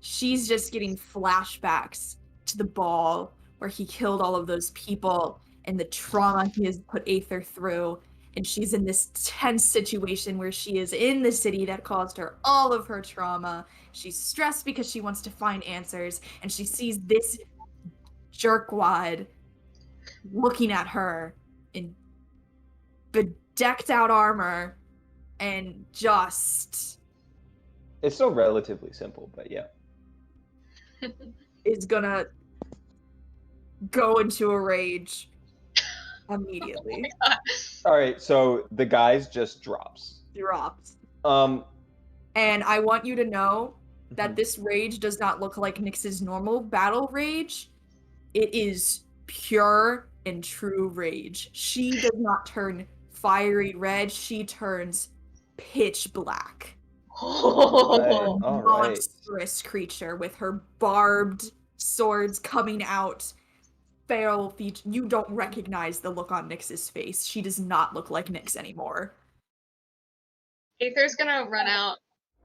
She's just getting flashbacks to the ball where he killed all of those people and the trauma he has put Aether through. And she's in this tense situation where she is in the city that caused her all of her trauma. She's stressed because she wants to find answers, and she sees this jerkwad looking at her in bedecked out armor and just... It's still relatively simple, but yeah. is gonna go into a rage immediately. Oh All right, so the guys just drops. And I want you to know that this rage does not look like Nyx's normal battle rage. It is pure and true rage. She does not turn fiery red, she turns pitch black. Oh. All right. Monstrous creature with her barbed swords coming out. Feral feet. You don't recognize the look on Nyx's face. She does not look like Nyx anymore. Aether's gonna run out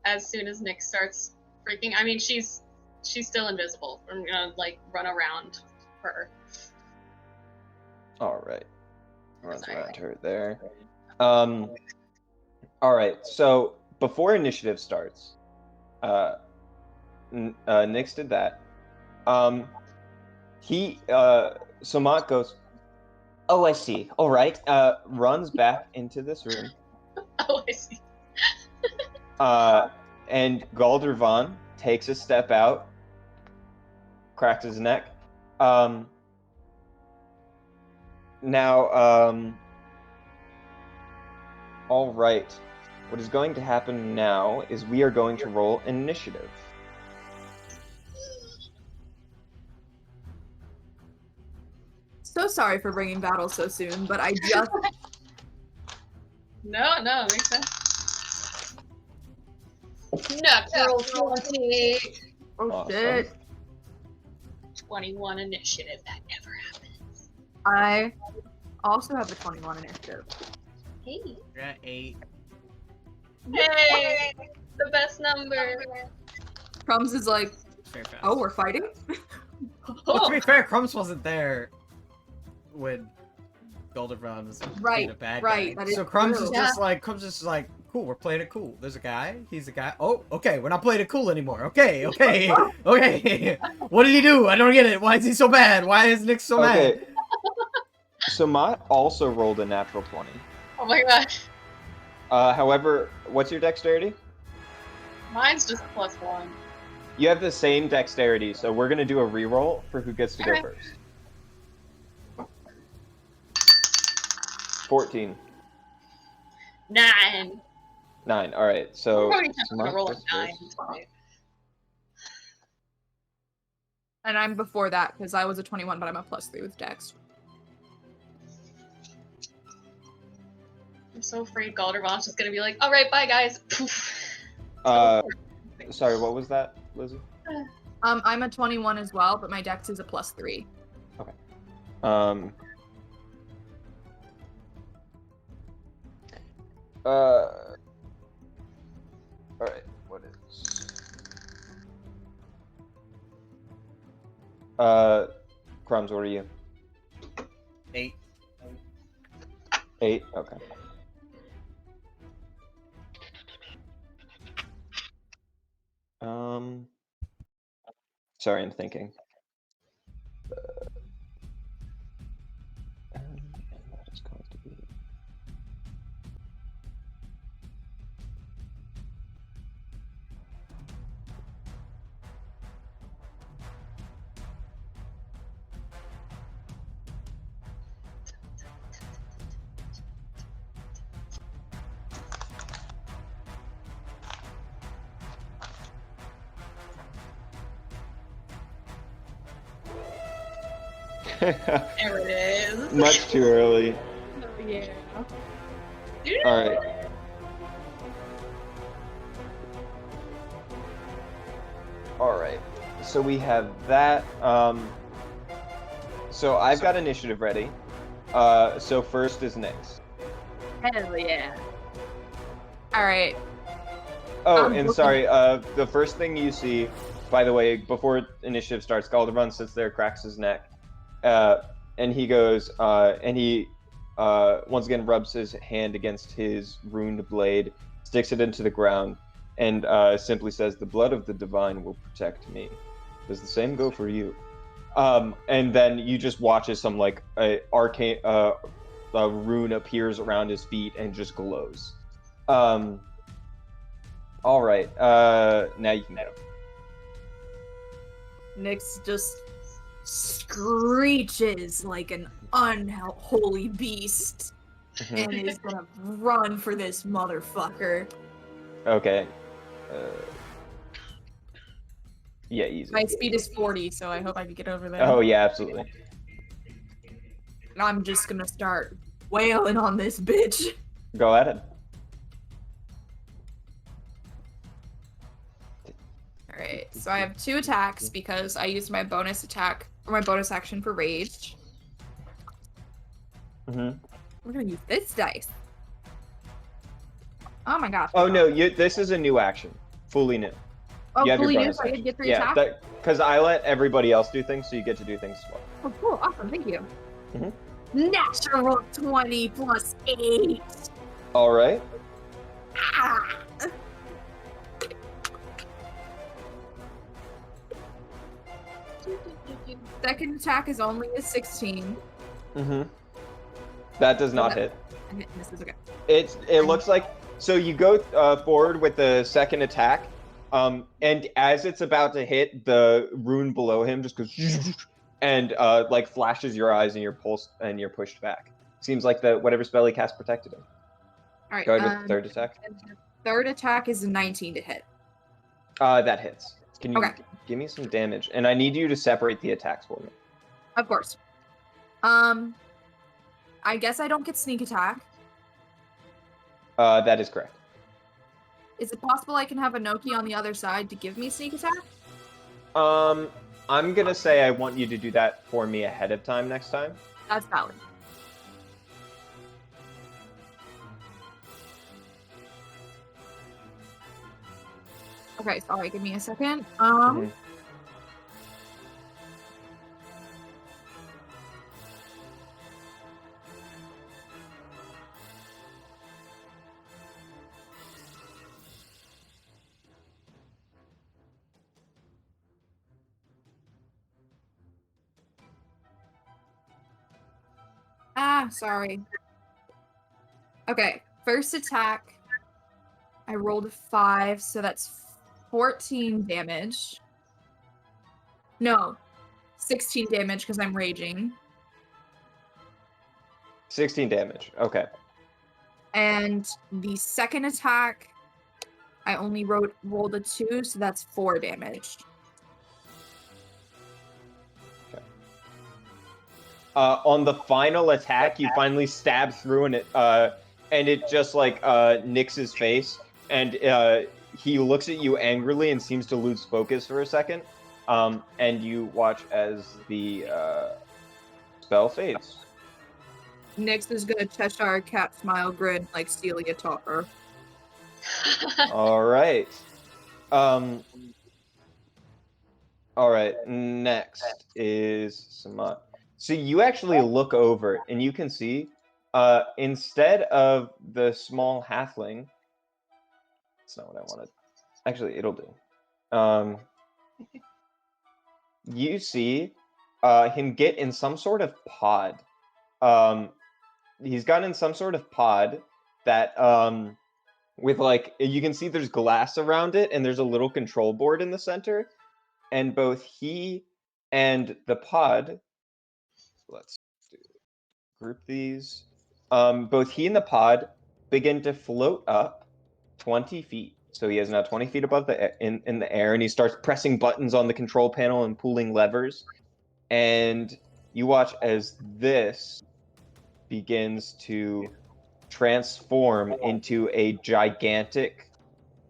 as soon as Nyx starts freaking. I mean, she's still invisible. I'm gonna like run around her. All right. Runs around her there. All right. So before initiative starts, Nyx did that. Somat goes, oh, I see. All right. Runs back into this room. Oh, I see. And Galdervon takes a step out, cracks his neck. All right. What is going to happen now is we are going to roll initiative. So sorry for bringing battle so soon, but I just... No, makes sense. Natural 20. Oh, Awesome. shit. 21 initiative. That never happens. I also have a 21 initiative. Hey. You're at 8. Hey! The best number. Crumbs is like, Fair fast. oh, we're fighting? Well, to be fair, Crumbs wasn't there when Goldenrod was being a bad right, guy. that is So Crumbs true. is just like, cool, we're playing it cool. There's a guy, he's a guy. Oh, okay, we're not playing it cool anymore. Okay. What did he do? I don't get it. Why is he so bad? Why is Nick so mad? So Mott also rolled a natural 20. Oh my gosh. However, what's your dexterity? Mine's just +1. You have the same dexterity, so we're gonna do a reroll for who gets to go Okay. first. 14. 9. 9. All right. So I'm probably tempted to Mott roll a goes 9. first. It's fine. And I'm before that, because I was a 21, but I'm a +3 with Dex. I'm so afraid Galdervaughn's just gonna be like, alright, bye guys. Poof. Sorry, what was that, Lizzie? I'm a 21 as well, but my Dex is a +3. All right. What is? Crumbs, what are you? 8. 8. Okay. Sorry, I'm thinking. And that is going to be. There it is. Much too early. Yeah. All right. All right. So we have that. So I've got initiative ready. So first is Nyx. Hell yeah. Alright. Oh, I'm and looking- sorry. The first thing you see, by the way, before initiative starts, Galdervan sits there, cracks his neck, and he goes, and he once again rubs his hand against his ruined blade, sticks it into the ground, and simply says, "The blood of the divine will protect me. Does the same go for you?" And then you just watch as some like arcane rune appears around his feet and just glows. All right. Now you can hit him. Nyx just screeches like an unholy beast and is gonna run for this motherfucker. Okay. Yeah, easy. My speed is 40, so I hope I can get over there. Oh yeah, absolutely. And I'm just gonna start wailing on this bitch. Go at it. Alright, so I have 2 attacks because I used my bonus attack, or my bonus action for rage. Mm-hmm. We're gonna use this dice. Oh my gosh. Oh no, this is a new action, fully new. Oh, you have your fully new, bonus so I action. get 3 Yeah, attacks? because I let everybody else do things, so you get to do things as well. Oh, cool. Awesome. Thank you. Mhm. Natural 20 plus 8. All right. Ah. Second attack is only a 16. Mm-hmm. That does not hit. And this is okay. It looks like so you go forward with the second attack, and as it's about to hit, the rune below him just goes and like flashes your eyes, and you're pushed back. Seems like the whatever spell he cast protected him. All right. Go ahead with the third attack. and the third attack is a 19 to hit. That hits. Can you Okay. give me some damage? And I need you to separate the attacks for me. Of course. I guess I don't get sneak attack. That is correct. Is it possible I can have a Noki on the other side to give me sneak attack? I'm gonna say I want you to do that for me ahead of time next time. That's valid. Okay, sorry, give me a second. Mhm. Sorry. Okay, first attack. I rolled a 5, so that's 14 damage. No, 16 damage because I'm raging. 16 damage. Okay. And the second attack, I only rolled a 2, so that's 4 damage. On the final attack, you finally stab through and it just like nicks his face, and he looks at you angrily and seems to lose focus for a second. And you watch as the spell fades. Nyx is gonna Cheshire Cat smile grin like Celia taught her. All right. All right. Next is Samat. So you actually look over and you can see, instead of the small halfling, that's not what I wanted. Actually, it'll do. You see, him get in some sort of pod. He's gotten in some sort of pod that, with like, you can see there's glass around it and there's a little control board in the center. And both he and the pod, let's group these. Both he and the pod begin to float up 20 feet. So he is now 20 feet above in the air, and he starts pressing buttons on the control panel and pulling levers. And you watch as this begins to transform into a gigantic.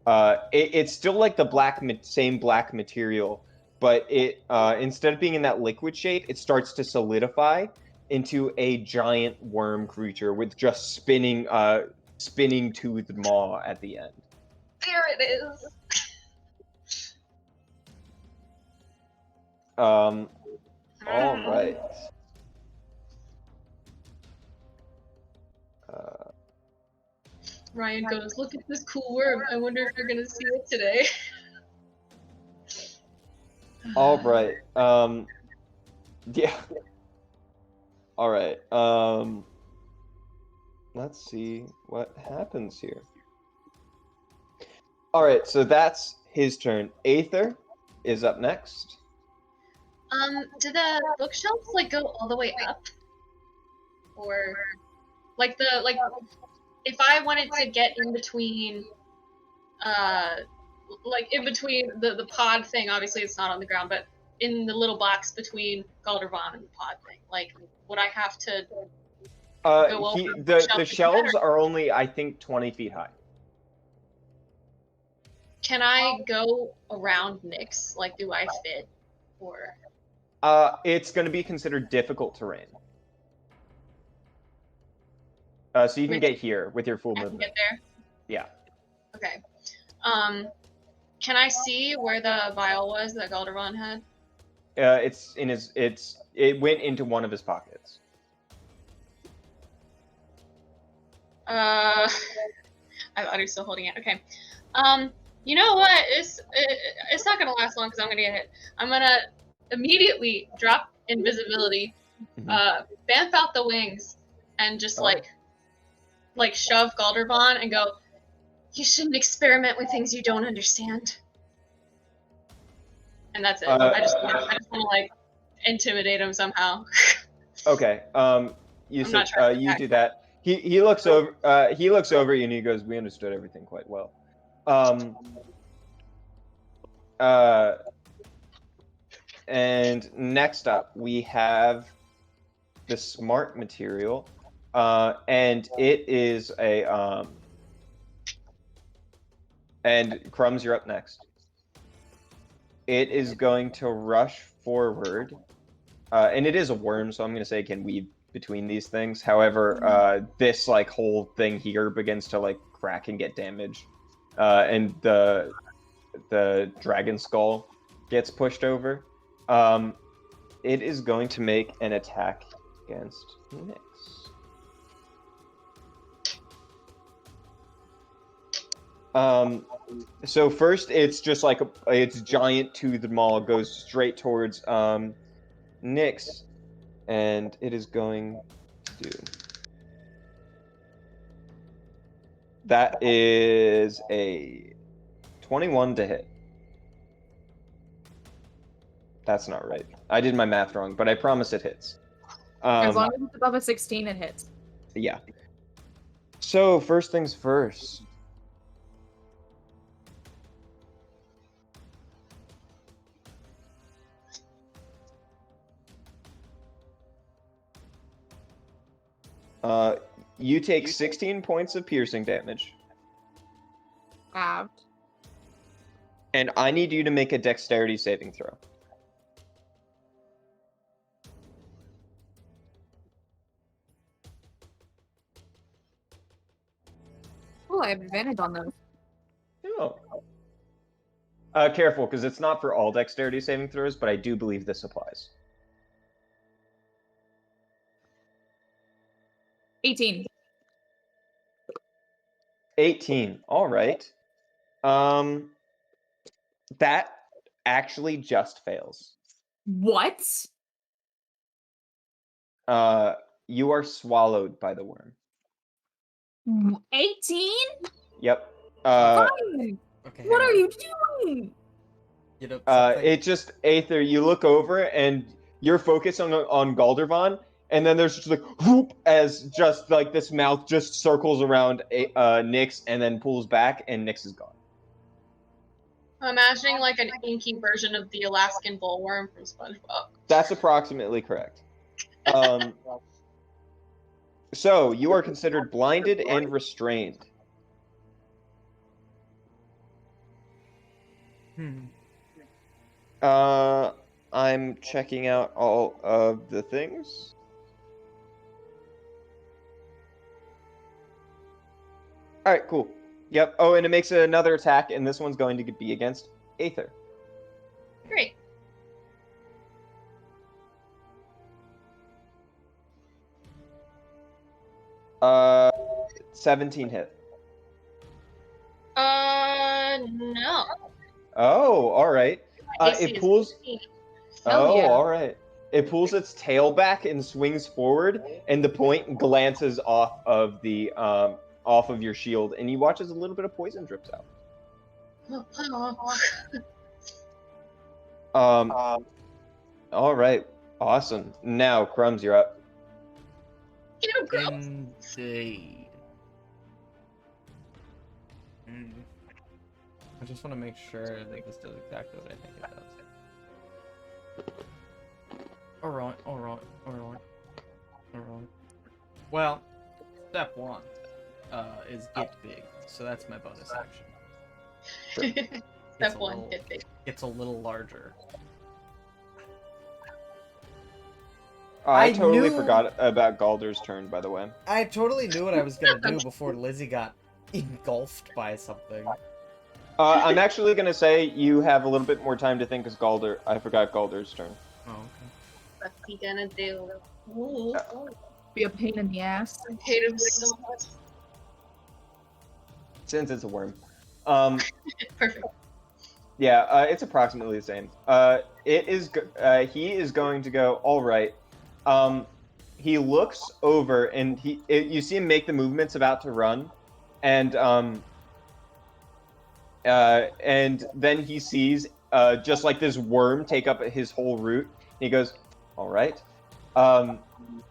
It's still like the same black material, but it instead of being in that liquid shape, it starts to solidify into a giant worm creature with just spinning toothed maw at the end. There it is. All right. Ryan goes, look at this cool worm. I wonder if you're gonna see it today. All right. Yeah. All right. Let's see what happens here. All right, so that's his turn. Aether is up next. Do the bookshelves like go all the way up? Or like if I wanted to get in between like in between the pod thing, obviously it's not on the ground, but in the little box between Galdervan and the pod thing, like would I have to go over the shelves are only, I think, 20 feet high. Can I go around Nyx? Like, do I fit? Or it's going to be considered difficult terrain. So you can get here with your full movement. Get there? Yeah. Okay. Can I see where the vial was that Galdervan had? It's in his. It went into one of his pockets. I thought he was still holding it. Okay. You know what? It's not gonna last long because I'm gonna get hit. I'm gonna immediately drop invisibility, bamf out the wings, and just like shove Galdervan and go, you shouldn't experiment with things you don't understand. And that's it. I just want to like intimidate him somehow. Okay. You said you do that. He looks over. He looks over you and he goes, "We understood everything quite well." And next up we have the smart material, and it is a And Crumbs, you're up next. It is going to rush forward, and it is a worm, so I'm going to say it can weave between these things. However, this like whole thing here begins to like crack and get damaged, and the the dragon skull gets pushed over. It is going to make an attack against Nyx. So first, it's just like its giant toothed maw goes straight towards Nyx, and it is going to do. That is a 21 to hit. That's not right. I did my math wrong, but I promise it hits. As long as it's above a 16, it hits. Yeah. So, first things first. You take 16 points of piercing damage. Halved. And I need you to make a dexterity saving throw. Oh, I have advantage on those. Oh. Careful, because it's not for all dexterity saving throws, but I do believe this applies. 18. 18. All right. That actually just fails. What? You are swallowed by the worm. 18? Yep. Fine. Okay, What hang are on. you doing? You know, something... It just, Aether, you look over and you're focused on Galdervan, and then there's just like whoop as just like this mouth just circles around Nyx and then pulls back, and Nyx is gone. I'm imagining like an inky version of the Alaskan bullworm from SpongeBob. That's approximately correct. So you are considered blinded and restrained. I'm checking out all of the things. All right, cool. Yep. Oh, and it makes another attack, and this one's going to be against Aether. Great. Uh, 17 hit. No. Oh, all right. AC It is pulls. 15. Oh, yeah. all right. It pulls its tail back and swings forward, and the point glances off of the off of your shield, and you watch as a little bit of poison drips out. All right. Awesome. Now, Crumbs, you're up. You know, girl. Indeed. I just want to make sure that this does exactly what I think it does. Alright. Well, step 1 is get big, so that's my bonus action. Step 1, get big. It's a little larger. I I totally knew- forgot about Galder's turn, by the way. I totally knew what I was gonna do before Lizzie got engulfed by something. I'm actually going to say you have a little bit more time to think as Galder. I forgot Galder's turn. Oh, okay. What's he gonna do? Ooh, Be a pain in the ass. I hate him so much. Since it's a worm. Perfect. Yeah, it's approximately the same. He is going to go, all right. He looks over, and you see him make the movements about to run, and then he sees just like this worm take up his whole root. And he goes, all right.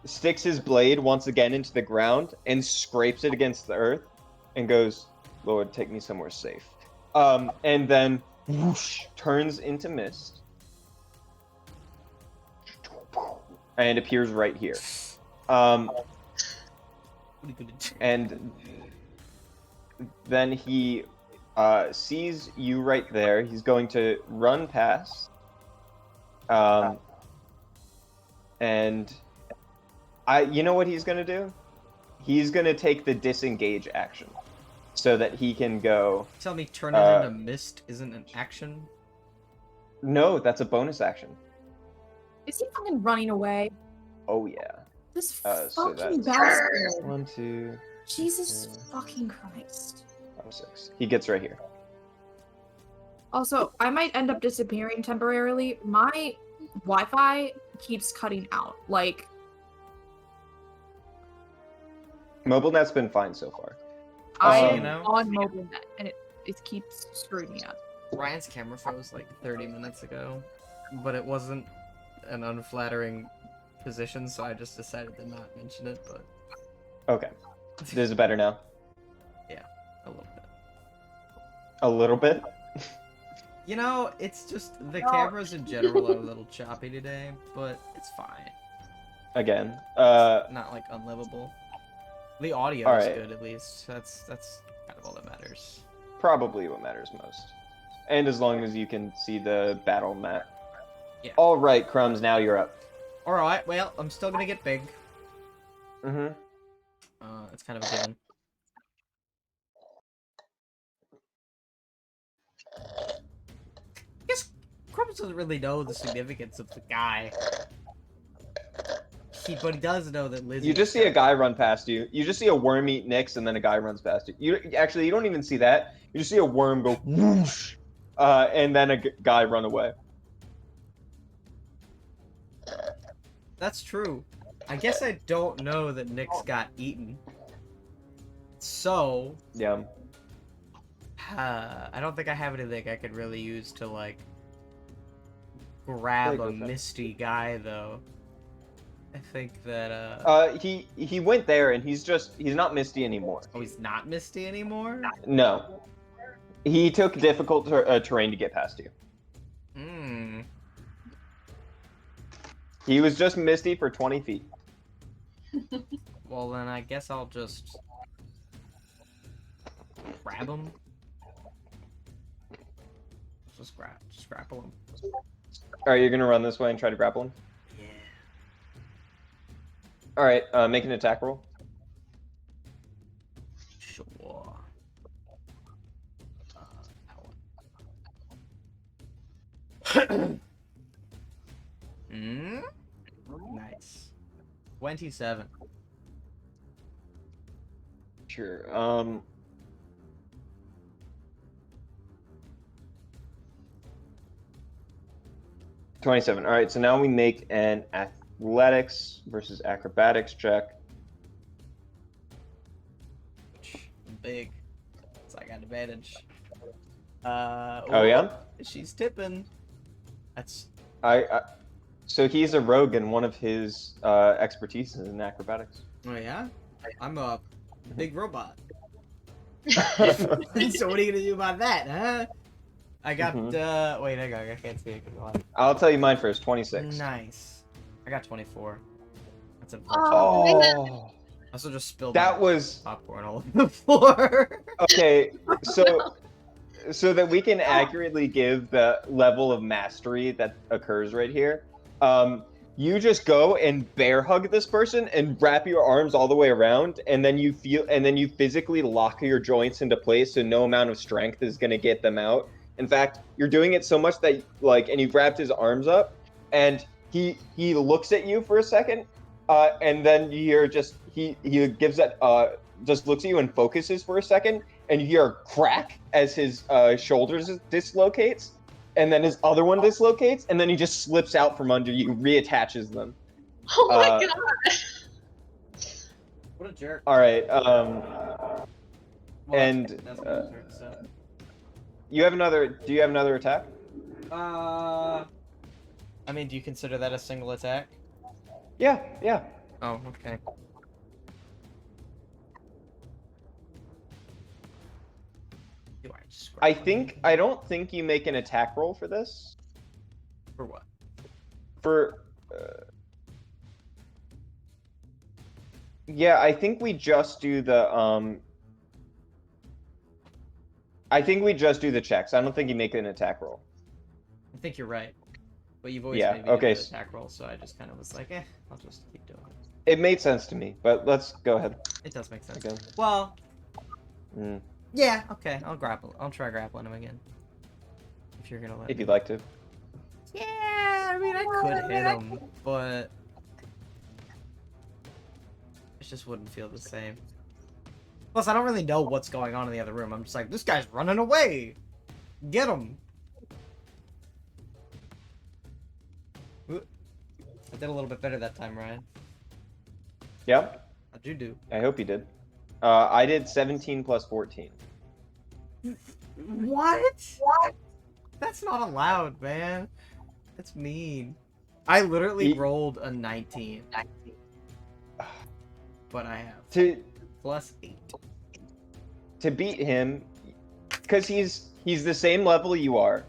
Sticks his blade once again into the ground and scrapes it against the earth and goes, Lord, take me somewhere safe. And then whoosh, turns into mist and appears right here. And then he sees you right there. He's going to run past. And you know what he's going to do? He's going to take the disengage action. so that he can go. Tell me turn it into mist isn't an action? No, that's a bonus action. Is he fucking running away? Oh yeah. This So fucking that's bastard. 1, 2, Jesus fucking Christ. 5, 6. He gets right here. Also, I might end up disappearing temporarily. My Wi-Fi keeps cutting out. Like, MobileNet's been fine so far. I'm you know? on mobile net, and it keeps screwing me up. Ryan's camera froze like 30 minutes ago, but it wasn't an unflattering position, so I just decided to not mention it, but... Okay. Is it better now? Yeah, a little bit. A little bit? You know, it's just the cameras in general are a little choppy today, but it's fine. Again. Not like unlivable. The audio is Alright. good at least. That's kind of all that matters. Probably what matters most. And as long as you can see the battle map. Yeah. Alright, Crumbs, now you're up. Alright, well, I'm still gonna get big. Mm-hmm. It's kind of a given. I guess Crumbs doesn't really know the significance of the guy. But he does know that Lizzie... You just see a guy run past you. You just see a worm eat Nyx, and then a guy runs past you. You don't even see that. You just see a worm go whoosh, and then a guy run away. That's true. I guess I don't know that Nyx got eaten. So... Yeah. I don't think I have anything I could really use to, like, grab a misty guy, though. I think that, he went there, and he's not misty anymore. Oh, he's not misty anymore? No. He took difficult terrain to get past you. Hmm. He was just misty for 20 feet. Well, then I guess I'll just... grab him? Just grapple him. Alright, you're gonna run this way and try to grapple him? Yeah. Alright, make an attack roll. Sure. Hmm? Nice. 27. Sure, 27. Alright, so now we make an athletics versus acrobatics check. Big. So I got advantage. Oh yeah? She's tipping. That's... So he's a rogue, and one of his expertise is in acrobatics. Oh yeah? I'm a big robot. So what are you gonna do about that, huh? I got, wait, hang on, I can't see it. I'll tell you mine first, 26. Nice. I got 24. That's unfortunate. Oh, I also just spilled that was... popcorn all over the floor. Okay, so that we can accurately give the level of mastery that occurs right here, you just go and bear hug this person and wrap your arms all the way around, and then you physically lock your joints into place, so no amount of strength is gonna get them out. In fact, you're doing it so much that and you've wrapped his arms up, and he looks at you for a second, and then you hear he gives that just looks at you and focuses for a second, and you hear a crack as his shoulders dislocates, and then his other one dislocates, and then he just slips out from under you, reattaches them. Oh my god! What a jerk. All right. Well, and that's my turn, so. you have another. Do you have another attack? I mean, do you consider that a single attack? Yeah. Yeah. Oh, okay. Do I just I don't think you make an attack roll for this. For what? For. Yeah, I think we just do the I think we just do the checks. I don't think you make an attack roll. I think you're right. But you've always Yeah, made me okay. do an attack roll, so I just kind of was like, I'll just keep doing it. It made sense to me, but let's go ahead It does make sense. again. Well, Mm. Yeah, okay, I'll grapple. I'll try grappling him again. If you're gonna let If me. you'd like to. Yeah, I mean, I could hit him, but it just wouldn't feel the same. Plus, I don't really know what's going on in the other room. I'm just like, this guy's running away. Get him. Ooh. I did a little bit better that time, Ryan. Yeah, How'd you do? I hope you did. I did 17 plus 14. What? That's not allowed, man. That's mean. I literally rolled a 19. But I have plus 8. To beat him, because he's the same level you are,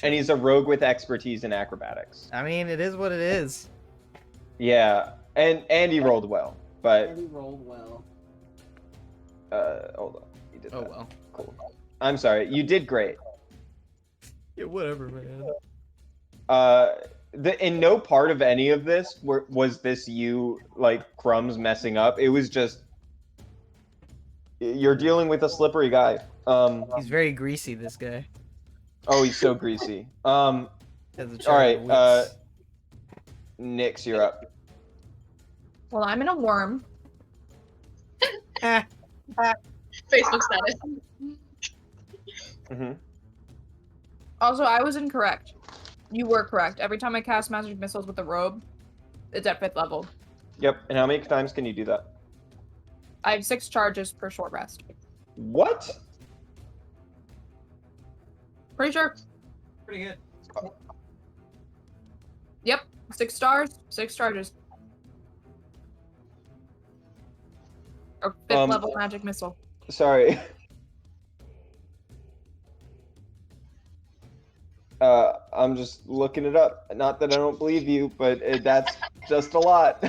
and he's a rogue with expertise in acrobatics. I mean, it is what it is. Yeah, and he rolled well, but he rolled well. hold on, he did that. Well. Cool. I'm sorry, you did great. Yeah, whatever, man. In no part of any of this was this you, like, crumbs messing up. It was just you're dealing with a slippery guy. He's very greasy, this guy. Oh, he's so greasy. All right, Nyx, you're up. Well, I'm in a worm. Facebook status. Mm-hmm. Also, I was incorrect. You were correct. Every time I cast magic missiles with the robe, it's at 5th level. Yep. And how many times can you do that? I have 6 charges per short rest. What? Pretty sure. Pretty good. Yep. 6 stars, 6 charges. Or 5th level magic missile. Sorry. I'm just looking it up. Not that I don't believe you, but that's just a lot.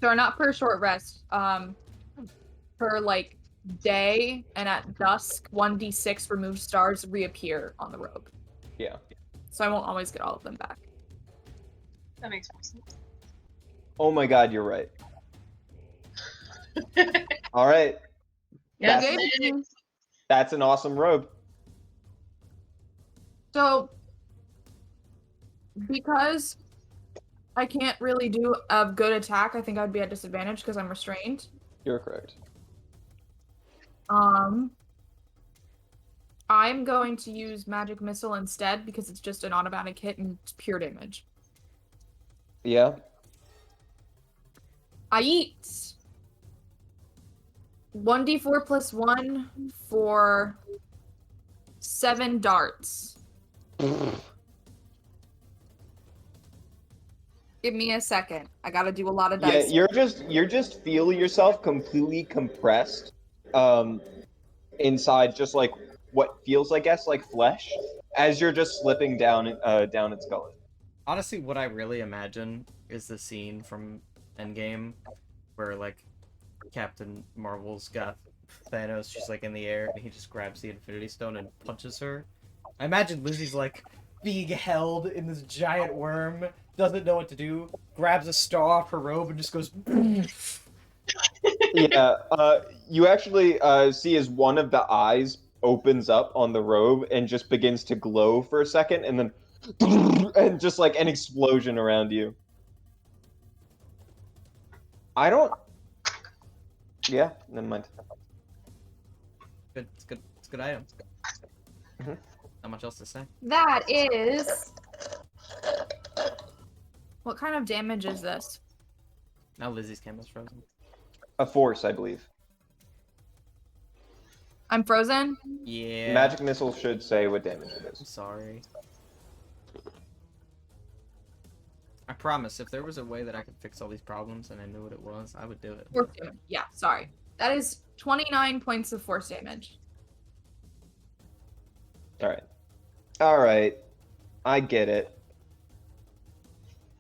So not per short rest. Per like day and at dusk, 1d6 removed stars reappear on the robe. Yeah. So I won't always get all of them back. That makes more sense. Oh my god, you're right. All right. Yeah, That's an awesome robe. So, because I can't really do a good attack, I think I'd be at disadvantage because I'm restrained. You're correct. I'm going to use magic missile instead because it's just an automatic hit and it's pure damage. Yeah. I eat 1d4 plus 1 for 7 darts. Give me a second. I gotta do a lot of dice. Yeah, you're just feel yourself completely compressed, inside just like what feels, I guess, like flesh, as you're just slipping down its gullet. Honestly, what I really imagine is the scene from Endgame where, like, Captain Marvel's got Thanos, she's, like, in the air, and he just grabs the Infinity Stone and punches her. I imagine Lizzie's, like, being held in this giant worm, doesn't know what to do, grabs a star off her robe, and just goes... Yeah, you actually see as one of the eyes opens up on the robe and just begins to glow for a second, and then... and just, like, an explosion around you. I don't... Yeah, never mind. Good, it's good. It's a good item. Mm-hmm. Not much else to say. That is... What kind of damage is this? Now Lizzie's camo's frozen. A force, I believe. I'm frozen? Yeah. Magic missile should say what damage it I'm is. sorry. I promise, if there was a way that I could fix all these problems and I knew what it was, I would do it. Force damage. Yeah, sorry. That is 29 points of force damage. Alright. I get it.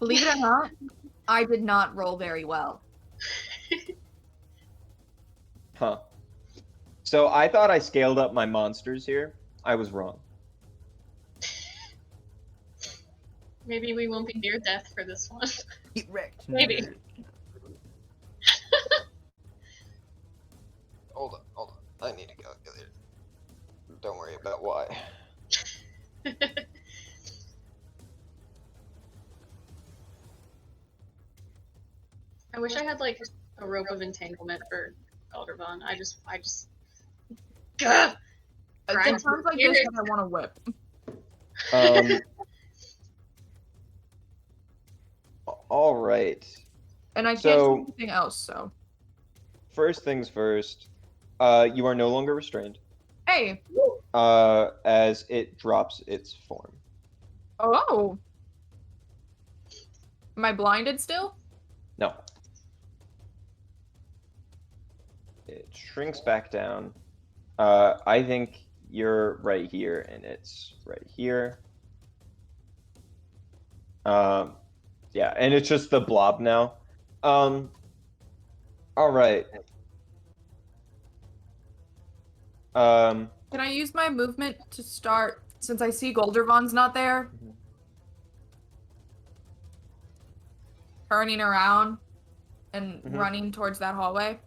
Believe it or not, I did not roll very well. Huh. So I thought I scaled up my monsters here. I was wrong. Maybe we won't be near death for this one. Get wrecked. Maybe. Hold on. I need a calculator. Don't worry about why. I wish I had like a rope of entanglement for Eldervon. I just Gah! It sounds like this that I want to whip. All right. And I can't do anything else, so. First things first, you are no longer restrained. Hey. As it drops its form. Oh. Am I blinded still? No. It shrinks back down. I think you're right here, and it's right here. Yeah, and it's just the blob now. All right. Can I use my movement to start, since I see Goldervon's not there? Mhm. Turning around and Mhm. running towards that hallway?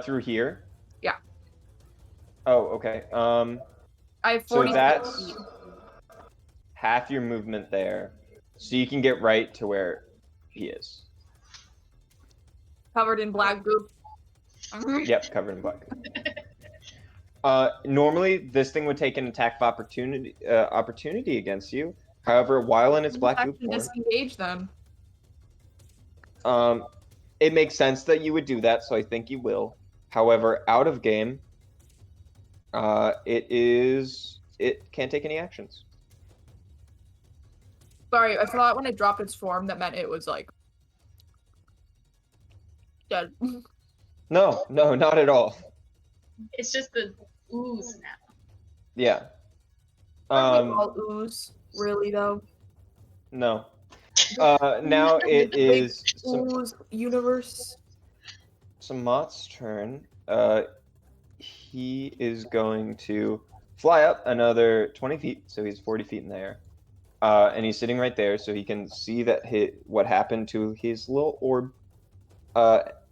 Through here? Yeah. Oh, okay. I have So 40 that's feet. half your movement there. So you can get right to where he is. Covered in black goop. Yep, covered in black. Normally, this thing would take an attack of opportunity against you. However, while in its black I goop can form, disengage then. it makes sense that you would do that, so I think you will. However, out of game, it can't take any actions. Sorry, I thought when it dropped its form, that meant it was like dead. No, not at all. It's just the ooze now. Yeah. Aren't we all ooze, really though? No. Now it is ooze universe. Mott's turn. He is going to fly up another 20 feet, so he's 40 feet in the air. And he's sitting right there, so he can see that what happened to his little orb.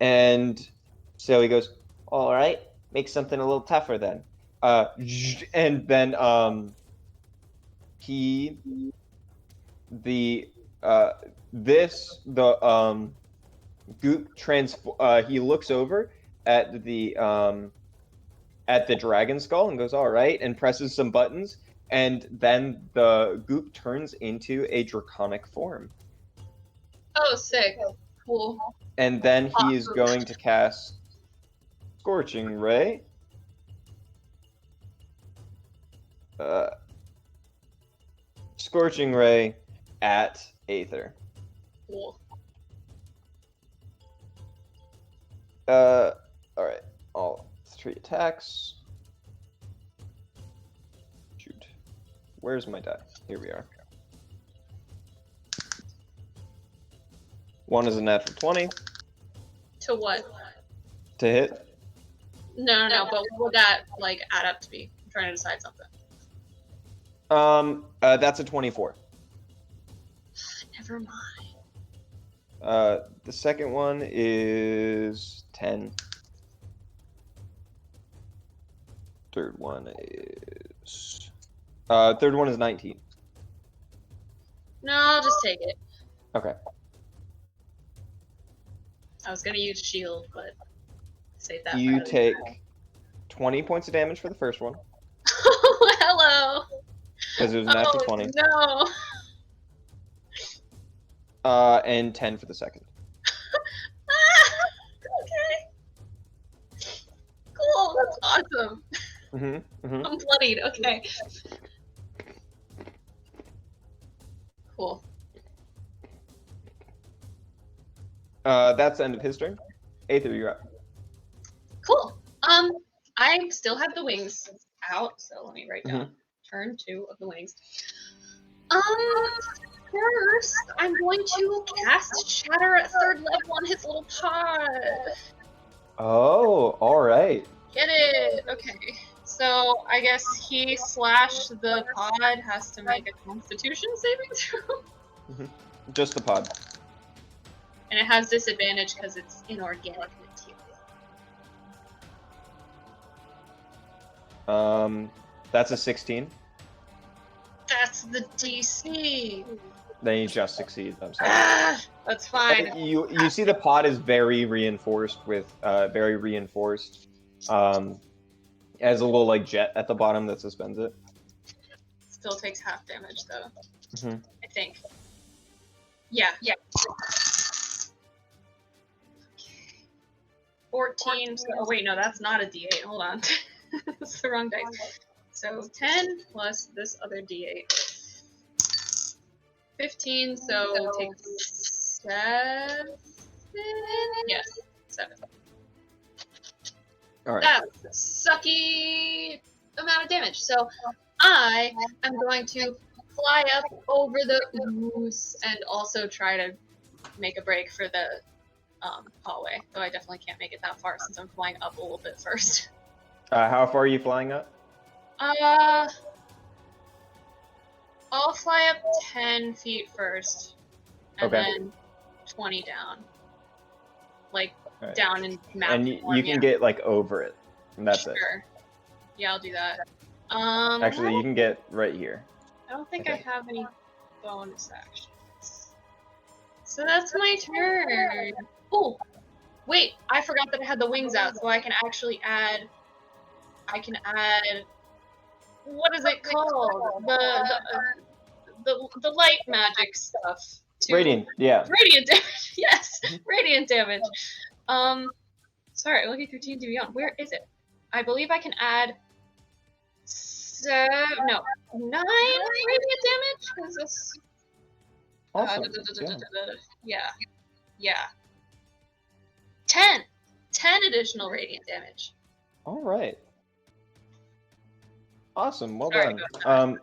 And so he goes, all right, make something a little tougher then. And then he looks over at the dragon skull and goes, all right, and presses some buttons, and then the goop turns into a draconic form. Oh, sick. Cool. And then he is going to cast Scorching Ray. Scorching Ray at Aether. Cool. Alright. All 3 attacks. Shoot. Where's my die? Here we are. 1 is a natural 20. To what? To hit. No, but what would that, like, add up to be? I'm trying to decide something. That's a 24. Never mind. The second one is 10. Third one is 19. No, I'll just take it. Okay. I was gonna use shield, but save that. You take 20 points of damage for the first one. Oh, hello. Because it was a natural 20. No. And 10 for the second. Okay. Cool. That's awesome. Mm-hmm. I'm bloodied. Okay. Cool. That's the end of his turn. Aether, you're up. Cool. I still have the wings out, so let me write down turn 2 of the wings. First, I'm going to cast Shatter at 3rd level on his little pod. Oh, all right. Get it? Okay. So I guess he / the pod has to make a Constitution saving throw. Just the pod. And it has disadvantage because it's inorganic material. That's a 16. That's the DC. Then you just succeed. I'm sorry. That's fine. And you see the pod is very reinforced with has a little like jet at the bottom that suspends it. Still takes half damage though. Mm-hmm. I think. Yeah. 14. So, oh wait, no, that's not a D8. Hold on. That's the wrong dice. So 10 plus this other D8. 15. So take 7. Yes, 7. All right. That's sucky amount of damage. So I am going to fly up over the ooze and also try to make a break for the hallway. Though I definitely can't make it that far since I'm flying up a little bit first. How far are you flying up? I'll fly up 10 feet first, and then 20 down. Like, right. Down in map And form, you can get, like, over it. And that's it. Yeah, I'll do that. Actually, you can get right here. I don't think I have any bonus actions. So that's my turn. Oh, wait, I forgot that I had the wings out, so I can actually add... What is it called? The light magic stuff. Radiant, yeah. Radiant damage, yes! Radiant damage. Sorry, looking through T&D Beyond. Where is it? I believe I can add 9 radiant damage? Because this... Awesome. Yeah. 10 additional radiant damage. All right. Awesome. Well Sorry done. about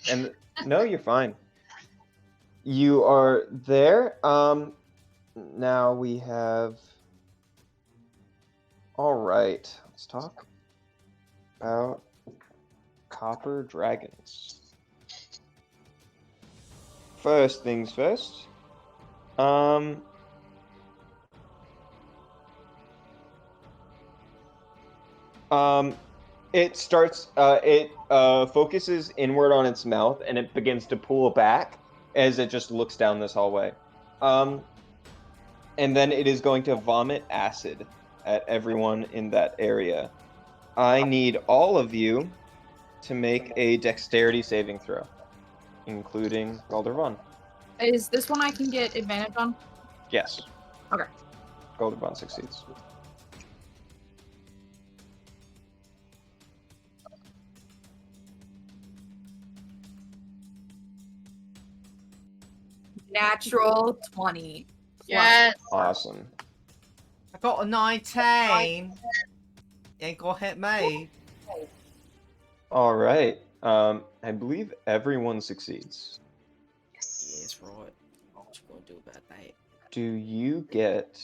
that. And no, you're fine. You are there. Now we have. All right. Let's talk about copper dragons. First things first. It starts, it focuses inward on its mouth, and it begins to pull back as it just looks down this hallway. And then it is going to vomit acid at everyone in that area. I need all of you to make a dexterity saving throw, including Galdervan. Is this one I can get advantage on? Yes. Okay. Galdervan succeeds. Natural 20. Yes. Awesome. I got a 19. Ain't gonna hit me. All right. I believe everyone succeeds. Yes, right. What you gonna do about that? Do you get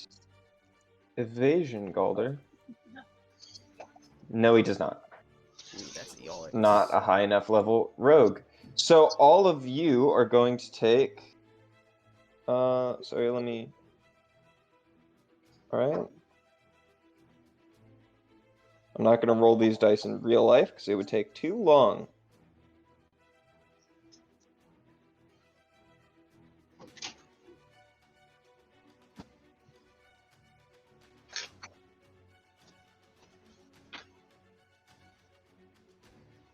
evasion, Galder? No, he does not. Ooh, that's the odds. Not a high enough level rogue. So all of you are going to take. Sorry, let me. All right. I'm not going to roll these dice in real life because it would take too long.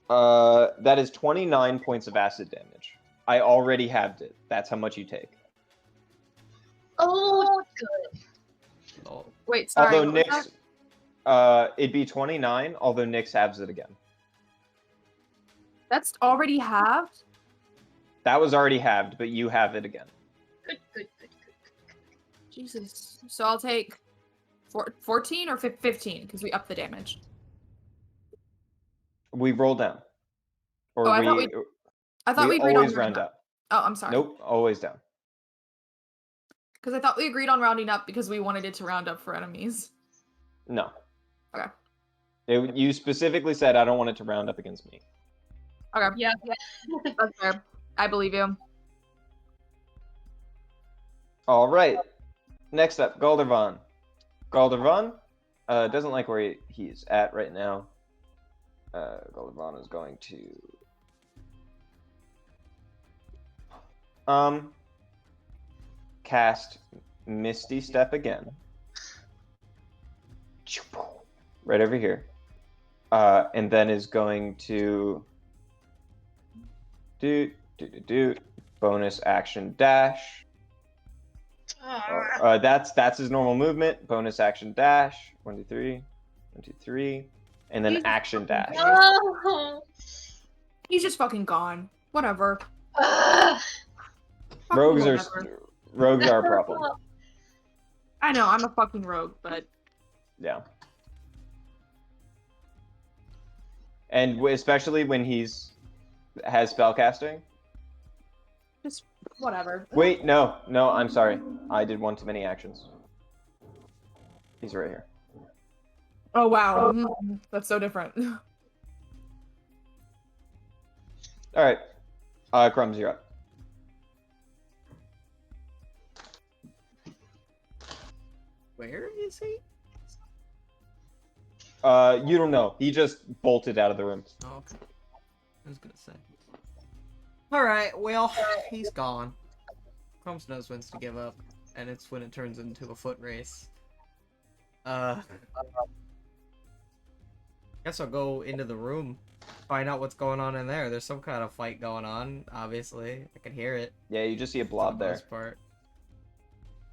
That is 29 points of acid damage. I already halved it. That's how much you take. Oh, good. Oh, Wait, sorry. Although what was Nyx, that? it'd be 29, although Nyx halves it again. That's already halved? That was already halved, but you have it again. Good. Jesus. So I'll take 14 or 15 because we upped the damage. We roll down. Or Oh, I thought we agreed always on round up. Oh, I'm sorry. Nope, always down. Because I thought we agreed on rounding up because we wanted it to round up for enemies. No. Okay. You specifically said I don't want it to round up against me. Okay. Yeah. That's fair. I believe you. All right. Next up, Galdervan. Galdervan doesn't like where he's at right now. Galdervan is going to cast Misty Step again. Right over here. And then is going to do bonus action dash. That's his normal movement. Bonus action dash. 1, 2, 3. 1, 2, 3. And then action dash. No. He's just fucking gone. Whatever. Rogues Whatever. are a problem. I know, I'm a fucking rogue, but Yeah. And especially when has spellcasting. just whatever. Wait, no, I'm sorry. I did one too many actions. He's right here. Oh wow, that's so different. All right, Crumbs, you're up. Where is he? You don't know. He just bolted out of the room. Oh, okay. I was gonna say. Alright, well, he's gone. Crumbs knows when to give up, and it's when it turns into a foot race. Guess I'll go into the room, find out what's going on in there. There's some kind of fight going on, obviously. I can hear it. Yeah, you just see a blob for the there. most part.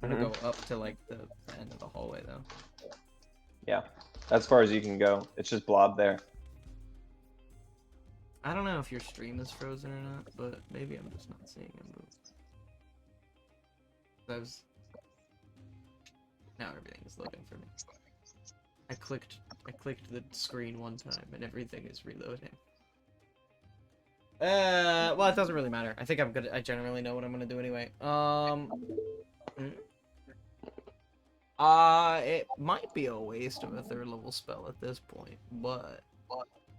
I'm gonna go up to, like, the end of the hallway, though. Yeah, as far as you can go. It's just blob there. I don't know if your stream is frozen or not, but maybe I'm just not seeing him move. Now everything is loading for me. I clicked the screen one time and everything is reloading. Well, it doesn't really matter. I think I generally know what I'm gonna do anyway. It might be a waste of a 3rd level spell at this point, but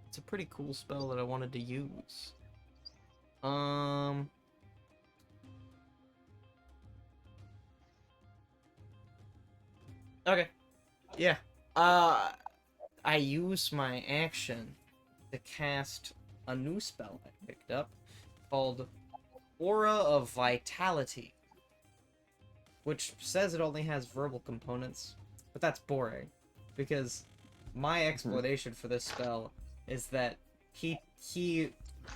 it's a pretty cool spell that I wanted to use. Okay. Yeah. I use my action to cast a new spell I picked up called Aura of Vitality, which says it only has verbal components, but that's boring, because my explanation for this spell is that he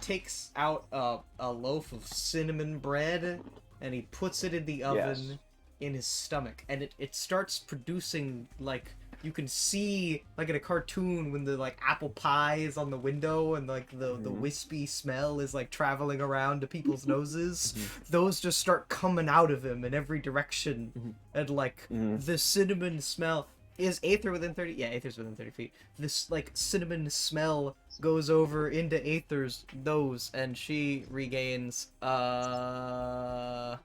takes out a loaf of cinnamon bread and he puts it in the oven in his stomach, and it starts producing, like, you can see, like in a cartoon, when the, like, apple pie is on the window and, like, the wispy smell is, like, traveling around to people's noses. Those just start coming out of him in every direction. And, like, the cinnamon smell... Is Aether within 30? Yeah, Aether's within 30 feet. This, like, cinnamon smell goes over into Aether's nose, and she regains, 5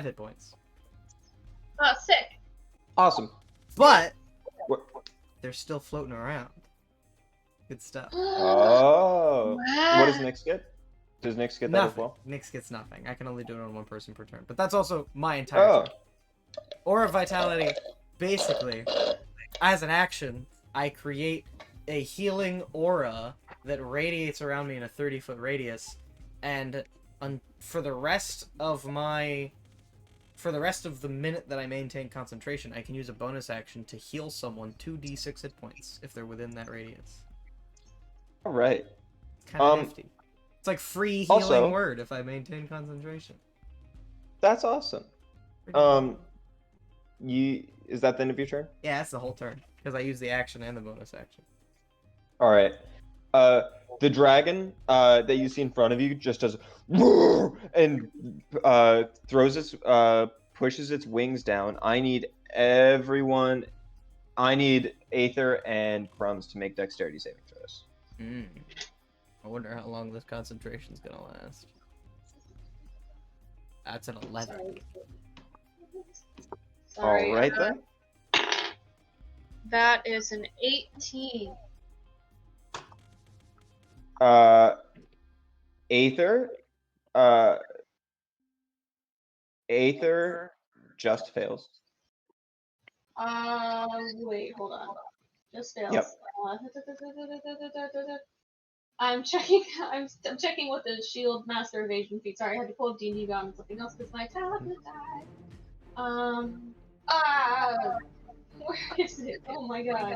hit points. Sick. Awesome. But What? they're still floating around. Good stuff. Oh. Wow. What does Nyx get? Does Nyx get that as Nothing. well? Nyx gets nothing. I can only do it on 1 person per turn. But that's also my entire turn. Aura of Vitality, basically, as an action, I create a healing aura that radiates around me in a 30-foot radius, and for the rest of the minute that I maintain concentration, I can use a bonus action to heal someone 2d6 hit points if they're within that radius. All right. It's kind of nifty. It's like free healing Also, word if I maintain concentration. That's awesome. Pretty cool. Is that the end of your turn? Yeah, that's the whole turn, because I use the action and the bonus action. All right. The dragon that you see in front of you just does and pushes its wings down. I need Aether and Crumbs to make dexterity saving throws. I wonder how long this concentration's gonna last. That's an 11. Sorry. All right then. That is an 18. Aether just fails. Wait, hold on. Just fails. Yep. I'm checking. I'm checking what the shield master evasion feat. Sorry, I had to pull up D&D Beyond and something else because my tablet died. Where is it? Oh my god.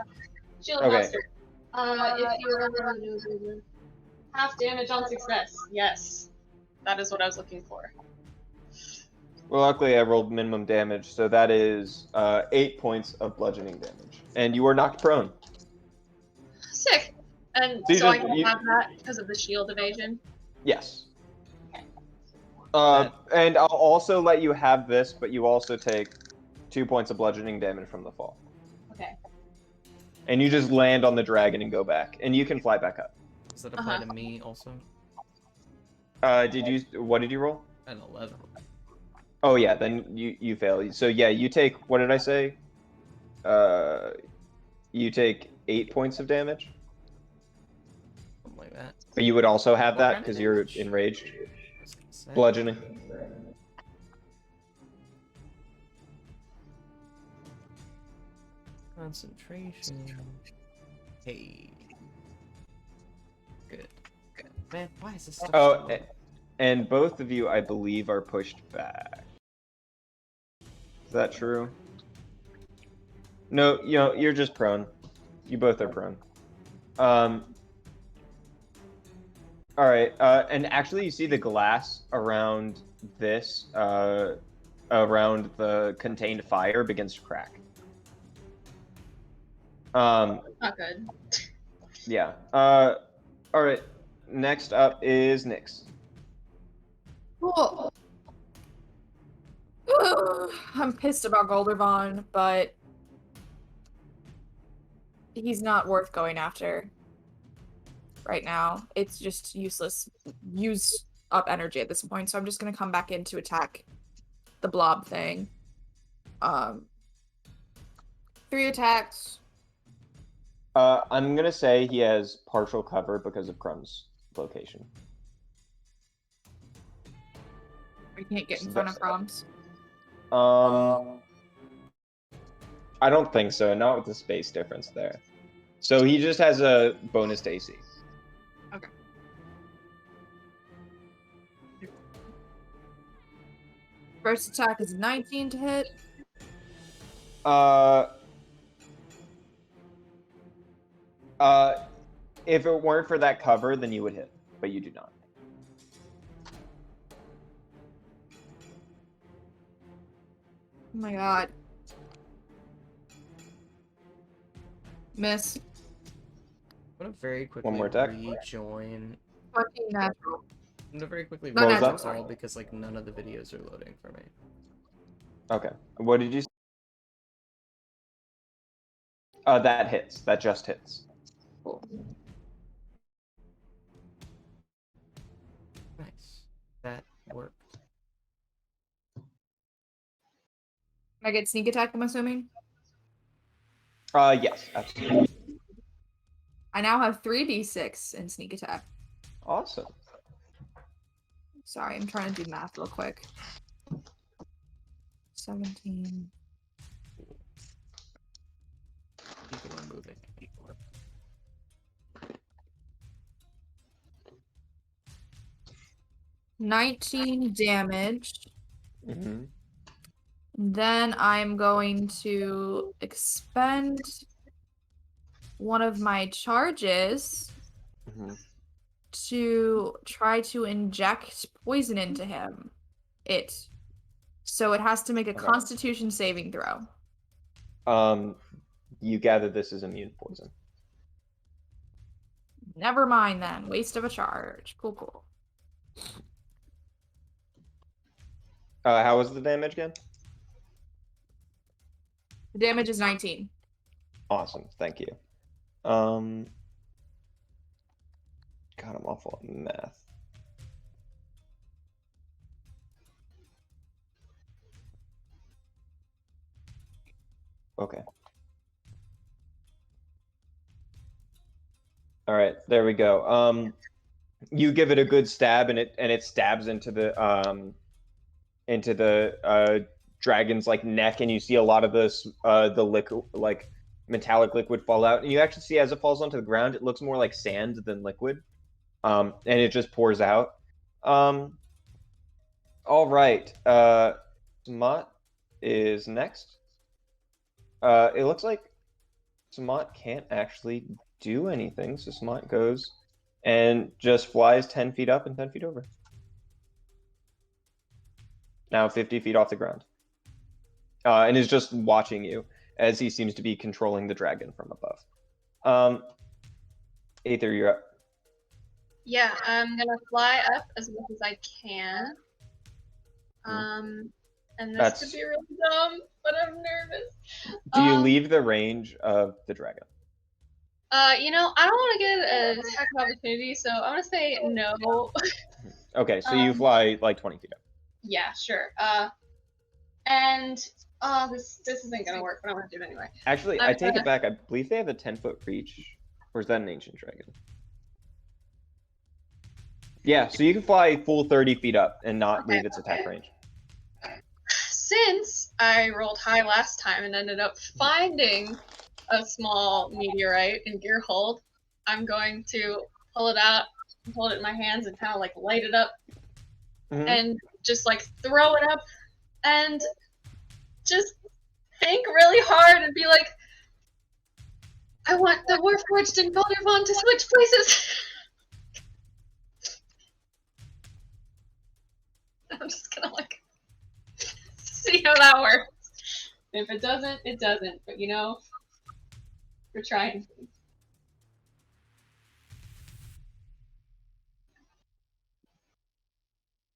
Shield Okay. master. If you're half damage on success. Yes, that is what I was looking for. Well, luckily I rolled minimum damage, so that is 8 points of bludgeoning damage, and you are knocked prone. Sick. And So you so I just- can you- have that because of the shield evasion. Yes. Okay. And I'll also let you have this, but you also take 2 points of bludgeoning damage from the fall. Okay. And you just land on the dragon and go back, and you can fly back up. Does that apply to me also? What did you roll? An 11. Oh yeah, then you fail. So yeah, you take, what did I say? You take 8 points of damage. Something like that. But you would also have What that kind of because you're damage? enraged. I was gonna say. Bludgeoning. Concentration. Hey. Good. Man, why is this stuff Oh, so- and both of you, I believe, are pushed back. Is that true? No, you're just prone. You both are prone. All right, and actually, you see the glass around this, around the contained fire begins to crack. Not good. Yeah. All right. Next up is Nyx. Cool. I'm pissed about Goldervon, but he's not worth going after right now. It's just useless. Use up energy at this point, so I'm just gonna come back in to attack the blob thing. 3 attacks. I'm gonna say he has partial cover because of Crumb's location. I can't get in front of Crumbs. I don't think so. Not with the space difference there. So he just has a bonus to AC. Okay. First attack is 19 to hit. If it weren't for that cover, then you would hit, but you do not. Oh my god. Miss. I'm gonna very quickly more attack. rejoin. 14 natural. I'm gonna very quickly Not rejoin natural, sorry. all because like none of the videos are loading for me. Okay. What did you say? That hits. That just hits. Cool. Nice. That worked. I get sneak attack, I'm assuming? Yes, absolutely. I now have 3d6 in sneak attack. Awesome. Sorry, I'm trying to do math real quick. 17. People are moving. People are... 19 damage. Mm-hmm. Then I'm going to expend one of my charges Mm-hmm. to try to inject poison into him. So it has to make a Okay. Constitution saving throw. You gather this is immune poison. Never mind then. Waste of a charge. Cool. How was the damage again? The damage is 19. Awesome, thank you. God, I'm awful at math. Okay. All right, there we go. You give it a good stab, and it stabs into the dragon's like neck, and you see a lot of this the liquid, like metallic liquid, fall out, and you actually see as it falls onto the ground, it looks more like sand than liquid, and it just pours out. All right, Samat is next. It looks like Samat can't actually do anything, so Samat goes and just flies 10 feet up and 10 feet over. Now 50 feet off the ground. And is just watching you as he seems to be controlling the dragon from above. Aether, you're up. Yeah, I'm gonna fly up as much as I can. And this could be really dumb, but I'm nervous. Do you leave the range of the dragon? You know, I don't want to get an attack of opportunity, so I'm gonna say no. Okay, so you fly like 20 feet up. Yeah, sure. This isn't gonna work, but I'm gonna do it anyway. Actually, I take it back. I believe they have a 10-foot reach, or is that an ancient dragon? Yeah, so you can fly full 30 feet up and not leave its attack range. Since I rolled high last time and ended up finding a small meteorite in Gearhold, I'm going to pull it out, hold it in my hands, and kind of like light it up, and just like throw it up, and just think really hard and be like, I want the Warforged and Goldervon to switch places. I'm just gonna like see how that works. If it doesn't, it doesn't. But you know, we're trying.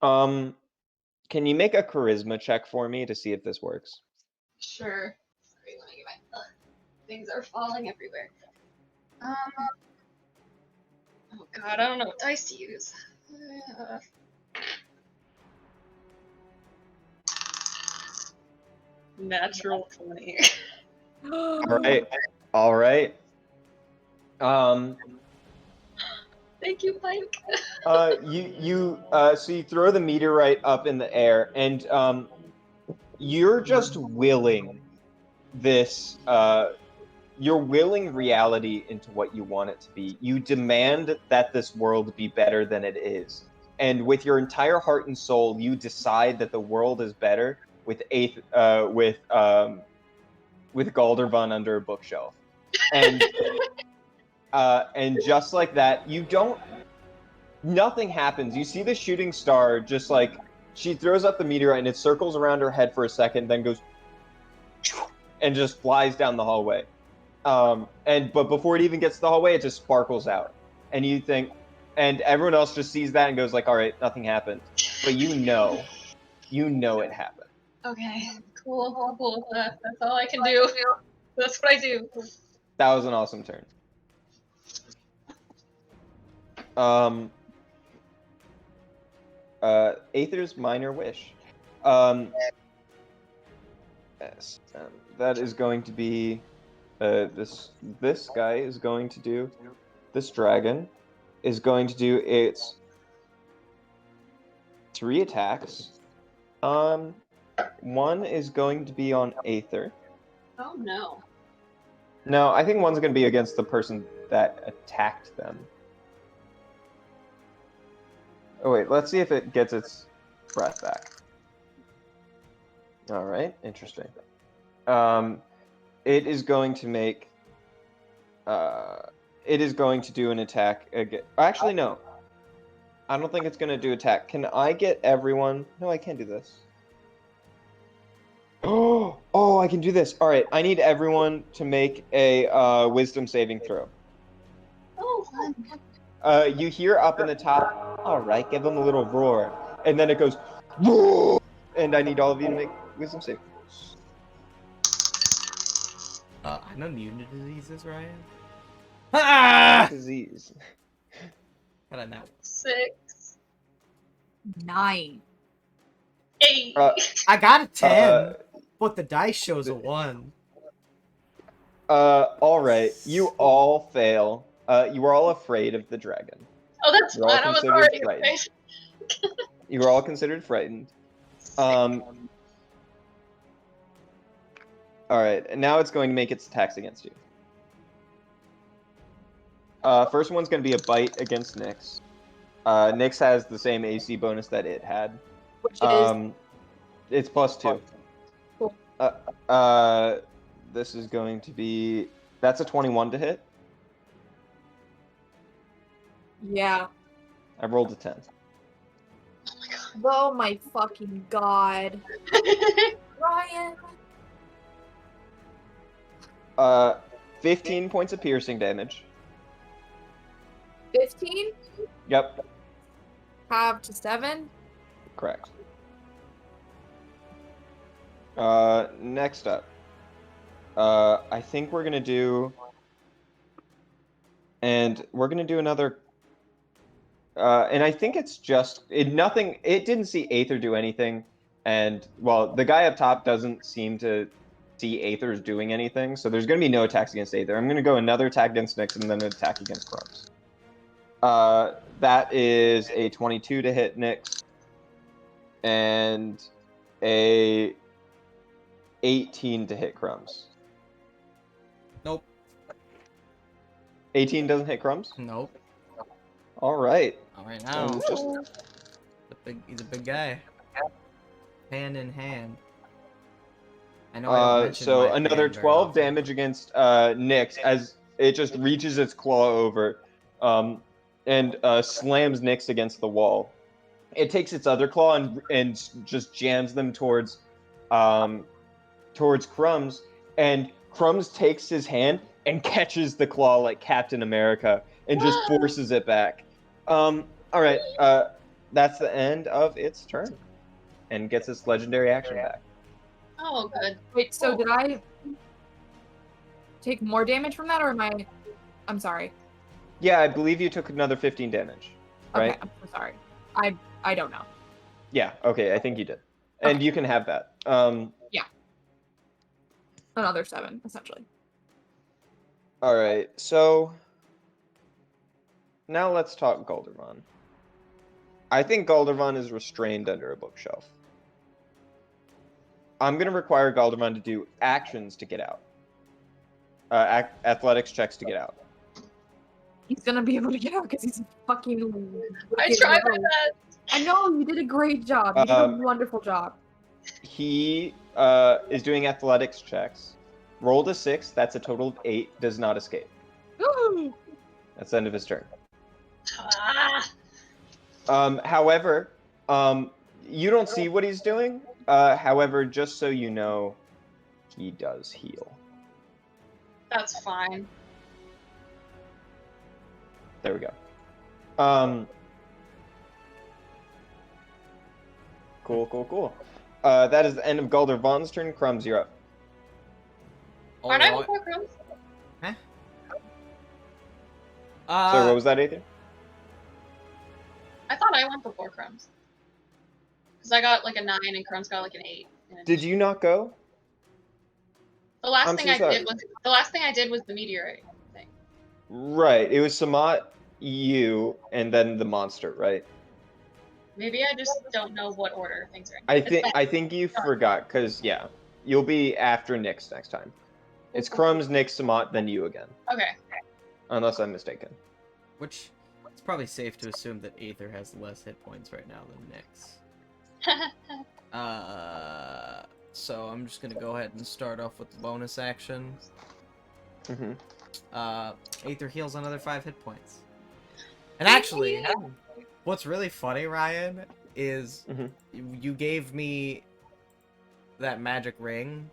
Can you make a charisma check for me to see if this works? Sure. Sorry, let me get my things are falling everywhere. Oh god, I don't know what dice to use. Natural 20. All right. Thank you, Mike. So you throw the meteorite up in the air, and you're just willing this. You're willing reality into what you want it to be. You demand that this world be better than it is, and with your entire heart and soul, you decide that the world is better with Galdervon under a bookshelf, and just like that, nothing happens. You see the shooting star just like she throws up the meteorite and it circles around her head for a second, then goes and just flies down the hallway. But before it even gets to the hallway, it just sparkles out, and you think, and everyone else just sees that and goes like, all right, nothing happened, but you know it happened. Okay, cool. That's all I can do. That's what I do. That was an awesome turn. Aether's minor wish. Yes, that is going to be this guy is going to do, this dragon is going to do its 3 attacks. One is going to be on Aether. Oh no. No, I think one's going to be against the person that attacked them. Oh wait, let's see if it gets its breath back. All right, interesting. It is going to make. It is going to do an attack again. Actually, no. I don't think it's going to do attack. Can I get everyone? No, I can't do this. Oh, I can do this. All right, I need everyone to make a wisdom saving throw. Oh, fun. You hear up in the top, all right, give them a little roar. And then it goes, roar! And I need all of you to make wisdom saving throws. I'm immune to diseases, Ryan. Disease. What I know. 6. 9. 8. I got a 10, but the dice shows a 1. All right, you all fail. You were all afraid of the dragon. Oh, that's You're all fine. I was considered already frightened. afraid. You were all considered frightened. 6. 'Cause you were all considered frightened. You were all considered frightened. You were all considered frightened. You were all considered frightened. You were all considered frightened. Alright, and now it's going to make its attacks against you. First one's going to be a bite against Nyx. Nyx has the same AC bonus that it had. Which is It's +2. Cool. This is going to be... That's a 21 to hit. Yeah. I rolled a 10. Oh my fucking god. Ryan. 15 points of piercing damage. 15? Yep, Half to 7? correct. Next up. I think we're gonna do... And we're gonna do another... and I think it's just... It didn't see Aether do anything. And, well, the guy up top doesn't seem to see Aether's doing anything. So there's gonna be no attacks against Aether. I'm gonna go another attack against Nyx and then an attack against Crumbs. That is a 22 to hit Nyx. And a 18 to hit Crumbs. Nope. 18 doesn't hit Crumbs? Nope. Alright. Alright now. Just... He's a big guy. Hand in hand. I know I don't mention so my another hand very 12 often. damage against Nyx as it just reaches its claw over and slams Nyx against the wall. It takes its other claw and just jams them towards Crumbs, and Crumbs takes his hand and catches the claw like Captain America and just forces it back. Alright, that's the end of its turn. And gets its legendary action back. Oh, good. Wait, so did I take more damage from that, or am I... I'm sorry. Yeah, I believe you took another 15 damage, right? Okay, I'm so sorry. I don't know. Yeah, okay, I think you did. And Okay. you can have that. Another 7, essentially. Alright, so... Now let's talk Goldervon. I think Goldervon is restrained under a bookshelf. I'm going to require Goldervon to do actions to get out. Athletics checks to get out. He's gonna be able to get out because he's fucking... I tried my best. I know, you did a great job. You did a wonderful job. He is doing athletics checks. Rolled a 6, that's a total of 8, does not escape. That's the end of his turn. However, you don't see what he's doing. However, just so you know, he does heal. That's fine. There we go. Cool. That is the end of Goldervon's turn. Crumbs, you're up. Aren't I before Crumbs? Huh? Sorry, what was that, Aether? I thought I went before Crumbs. Because I got like a 9 and Crumbs got like an 8. Did you not go? The last I'm thing so I sorry. did was the last thing I did was the meteorite thing. Right, it was Samat, you, and then the monster, right? Maybe I just don't know what order things are in. I think you forgot, because, yeah, you'll be after Nyx next time. It's Crumbs, Nyx, Samat, then you again. Okay. Unless I'm mistaken. Which, it's probably safe to assume that Aether has less hit points right now than Nyx. So I'm just gonna go ahead and start off with the bonus action. Mm-hmm. Aether heals another 5 hit points. And actually, what's really funny, Ryan, is you gave me that magic ring,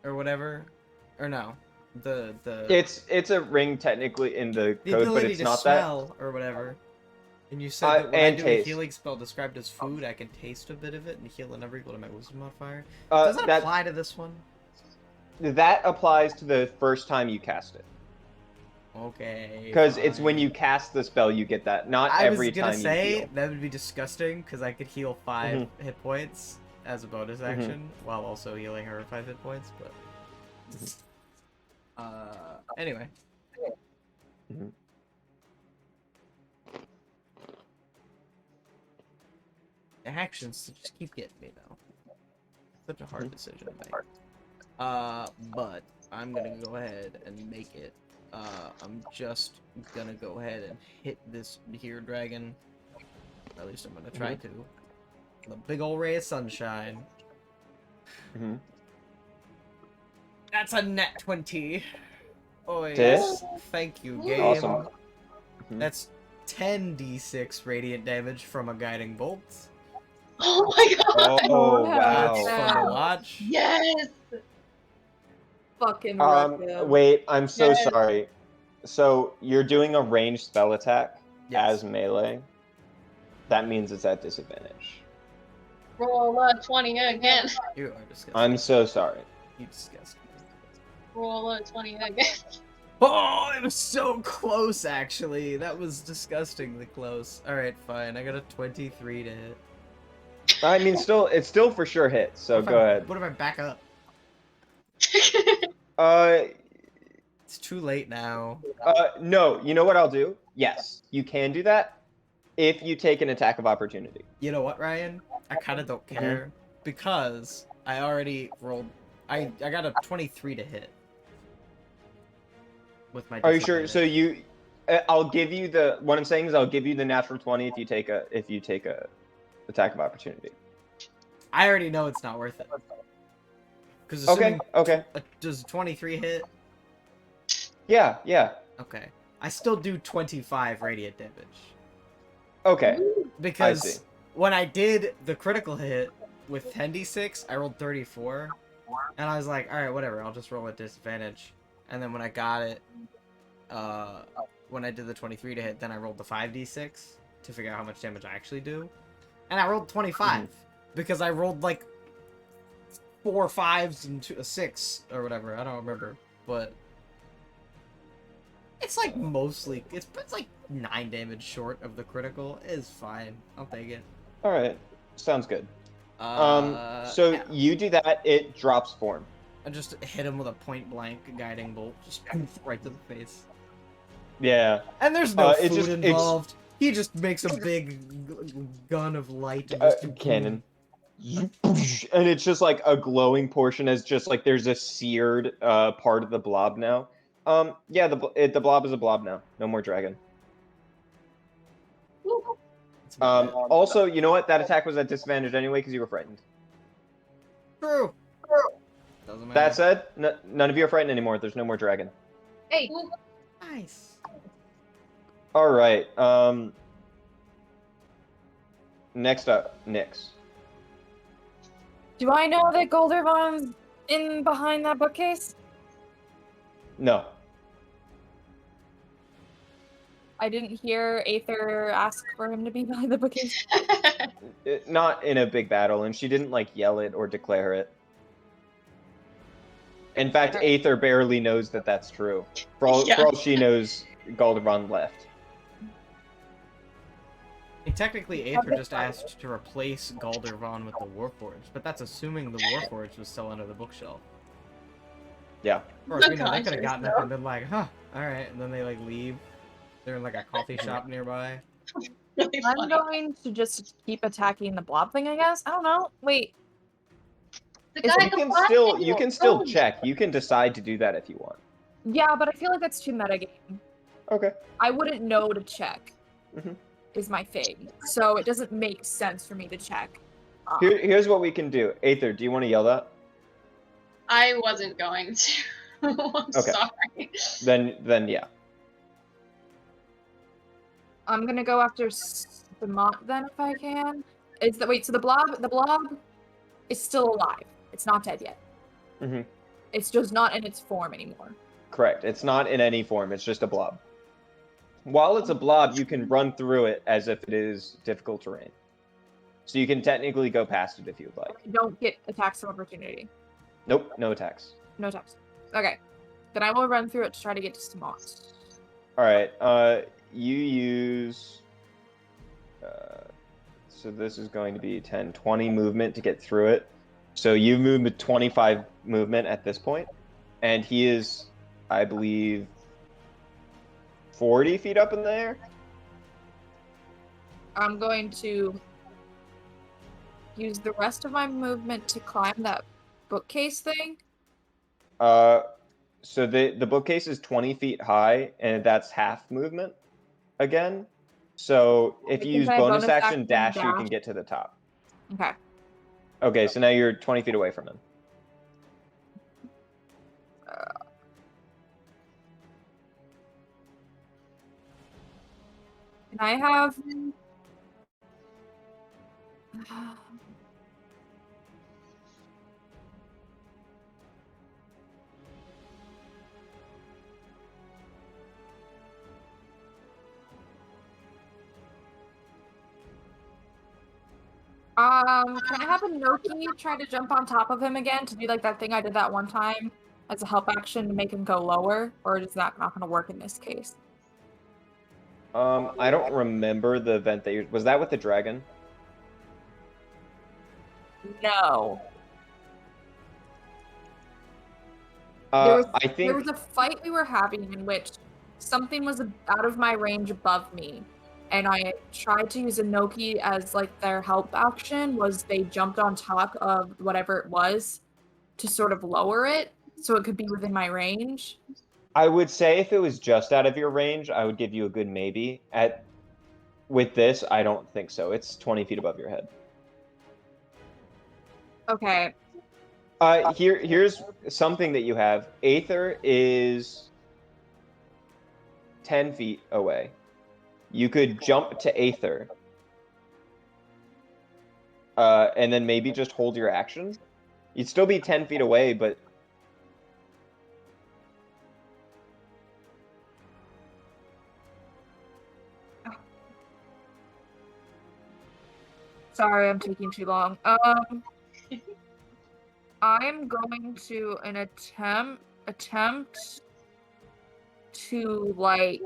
or whatever, or no, the It's a ring technically in the code, but it's to not smell or whatever. And you said that when I and do taste. a healing spell described as food, I can taste a bit of it and heal a number equal to my wisdom modifier. that. Does that apply to this one? That applies to the first time you cast it. Okay. Because it's when fine. you cast the spell you get that, not I every was gonna time say you heal. that would be disgusting because I could heal 5 hit points as a bonus action while also healing her 5 hit points, but anyway. The actions just keep getting me though. Such a hard decision to make. But I'm gonna go ahead and make it. I'm just gonna go ahead and hit this here dragon. Or at least I'm gonna try to. The big ol' ray of sunshine. Mm-hmm. That's a net 20. Oh Hit? yes. Thank you, game. Awesome. Mhm. That's 10d6 radiant damage from a guiding bolt. Oh my god! Oh, yeah. That's wow. fun to watch. Yes! Fucking random. Wait, I'm so Yes. sorry. So you're doing a ranged spell attack Yes. as melee. That means it's at disadvantage. Roll a 20 again. You are disgusting. I'm so sorry. You disgust me. Roll a 20 again. Oh, it was so close, actually. That was disgustingly close. Alright, fine. I got a 23 to hit. I mean, it's still for sure hit. So What if go I- ahead. What if I back up? Uh, It's too late now. no. You know what I'll do? Yes, you can do that if you take an attack of opportunity. You know what, Ryan? I kind of don't care. Because I already rolled... I got a 23 to hit. With my Are you sure? So disadvantage. I'll give you the. What I'm saying is, I'll give you the natural 20 if you take a attack of opportunity. I already know it's not worth it. Because Okay. Okay. Does 23 hit? Yeah. Yeah. Okay. I still do 25 radiant damage. Okay. see. Because when I did the critical hit with 10d6, I rolled 34. And I was like, alright, whatever, I'll just roll at disadvantage. And then when I got it, when I did the 23 to hit, then I rolled the 5d6 to figure out how much damage I actually do. And I rolled 25. Because I rolled like 4 5s and a 6 or whatever. I don't remember. But it's like mostly, it's like 9 damage short of the critical. It's fine. I'll take it. All right. Sounds good. So yeah. you do that. It drops form. I just hit him with a point blank guiding bolt, just right to the face. Yeah. And there's no it's food just- involved. He just makes a big gun of light. And just Cannon. And it's just like a glowing portion, as just like there's a seared part of the blob now. Yeah, the blob is a blob now. No more dragon. It's bad. Also, you know what? That attack was at disadvantage anyway because you were frightened. True. Doesn't matter. That said, none of you are frightened anymore. There's no more dragon. Hey, Nice. All right. Next up, Nyx. do I know that Goldervon's in behind that bookcase? No. I didn't hear Aether ask for him to be behind the bookcase. Not in a big battle, and she didn't like yell it or declare it. In fact, Aether barely knows that that's true. For all she knows, Goldervon left. Technically, Aether just asked to replace Galdervon with the Warforged, but that's assuming the Warforged was still under the bookshelf. Yeah. Of course, we know they could have Unconscious, gotten up and been like, huh, alright, and then they like leave. They're in like a coffee shop nearby. Really I'm funny. going to just keep attacking the blob thing, I guess. I don't know. Wait, The Is- guy You can still check. You can decide to do that if you want. yeah, but I feel like that's too metagame. Okay. I wouldn't know to check. Mhm. Is my thing, so it doesn't make sense for me to check. Here's what we can do. Aether, do you want to yell that? I wasn't going to. I'm Okay. sorry. Then yeah. I'm gonna go after Samont then if I can. Is that wait? So the blob is still alive. It's not dead yet. Mhm. It's just not in its form anymore. Correct. It's not in any form. It's just a blob. While it's a blob, you can run through it as if it is difficult terrain. So you can technically go past it if you'd like. I don't get attacks of opportunity. Nope, no attacks. No attacks. Okay. Then I will run through it to try to get to Samont. All right. You use. So this is going to be 10, 20 movement to get through it. So you move with 25 movement at this point, and he is, I believe, 40 feet up in the air. I'm going to use the rest of my movement to climb that bookcase thing. So the bookcase is 20 feet high, and that's half movement again. So if you use Can I bonus action action dash, you can get to the top. Okay. Okay, so now you're 20 feet away from him. Can I have... Can I have a Noki try to jump on top of him again to do like that thing I did that one time as a help action to make him go lower, or is that not going to work in this case? I don't remember the event that was that with the dragon? No. I There think was a fight we were having in which something was out of my range above me, and I tried to use a Noki as like their help action. Was they jumped on top of whatever it was to sort of lower it so it could be within my range. I would say if it was just out of your range, I would give you a good maybe. With this, I don't think so. It's 20 feet above your head. Okay. Here's something that you have. Aether is 10 feet away. You could jump to Aether. And then maybe just hold your action. You'd still be 10 feet away, but... Sorry, I'm taking too long. I'm going to attempt to like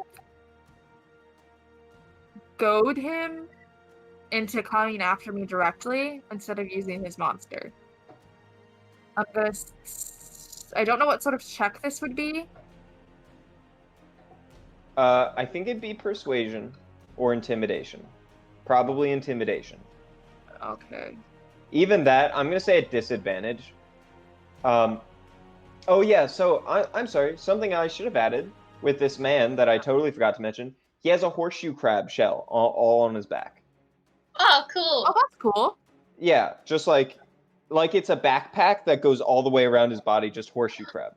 goad him into coming after me directly instead of using his monster. I'm gonna. I don't know what sort of check this would be. I think it'd be persuasion or intimidation. Probably intimidation. Okay. Even that, I'm gonna say at disadvantage. Oh yeah, so I'm sorry. Something I should have added with this man that I totally forgot to mention. He has a horseshoe crab shell all on his back. Oh, cool. Oh, that's cool. Yeah, just like it's a backpack that goes all the way around his body, just horseshoe crab.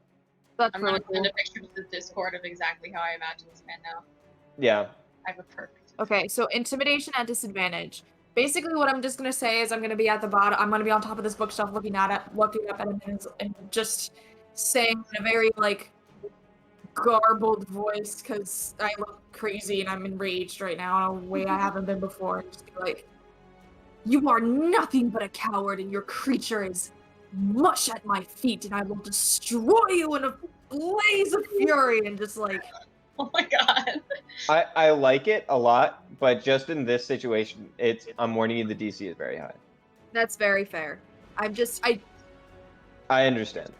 That's I'm really gonna cool. send a picture to the Discord of exactly how I imagine this man now. Yeah. I have a perfect. Okay, so intimidation at disadvantage. Basically, what I'm just gonna say is I'm gonna be at the bottom. I'm gonna be on top of this bookshelf, looking up at him, and just saying in a very like garbled voice because I look crazy and I'm enraged right now in a way I haven't been before. And just be like, "You are nothing but a coward, and your creature is mush at my feet, and I will destroy you in a blaze of fury." And just like, Oh my god. I like it a lot, but just in this situation, I'm warning you the DC is very high. that's very fair. I I understand.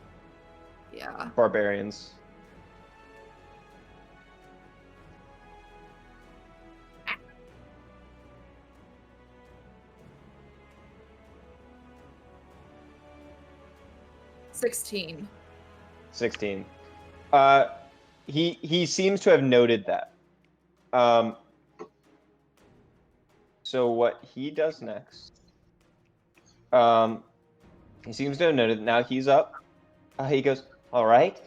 yeah. Barbarians. $16. 16. He seems to have noted that. So what he does next? He seems to have noted. Now he's up. He goes, all right,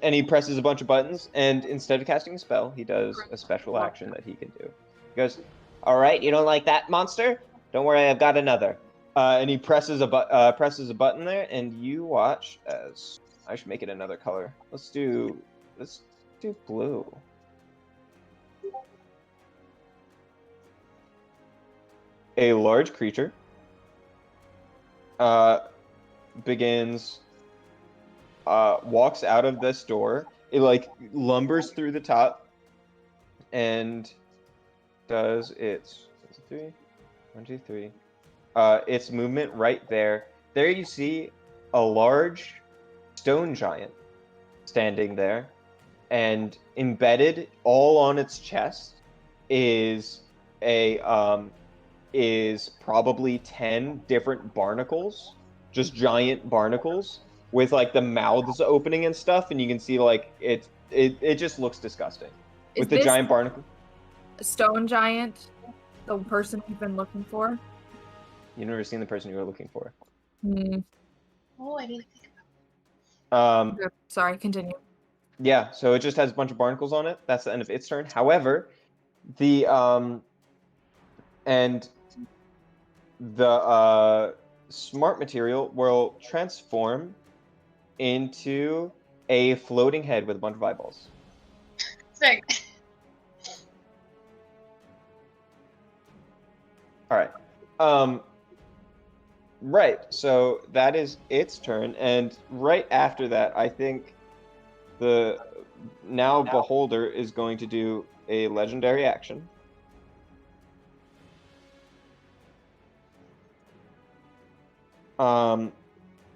and he presses a bunch of buttons. And instead of casting a spell, he does a special action that he can do. He goes, all right, you don't like that monster? Don't worry, I've got another. And he presses a button there, and you watch as I should make it another color. Let's do blue. A large creature begins walks out of this door. It like lumbers through the top and does its 1, 2, 3. Its movement right there. There you see a large stone giant standing there, and embedded all on its chest is probably 10 different barnacles, just giant barnacles, with like the mouths opening and stuff, and you can see like it just looks disgusting Is with the this giant barnacle. a stone giant? The person you've been looking for? You've never seen the person you were looking for. Hmm. Oh, I didn't think Sorry, continue. Yeah, so it just has a bunch of barnacles on it. That's the end of its turn. However, the smart material will transform into a floating head with a bunch of eyeballs. Sick. All right. Right. So that is its turn, and right after that, I think the now Beholder is going to do a legendary action. All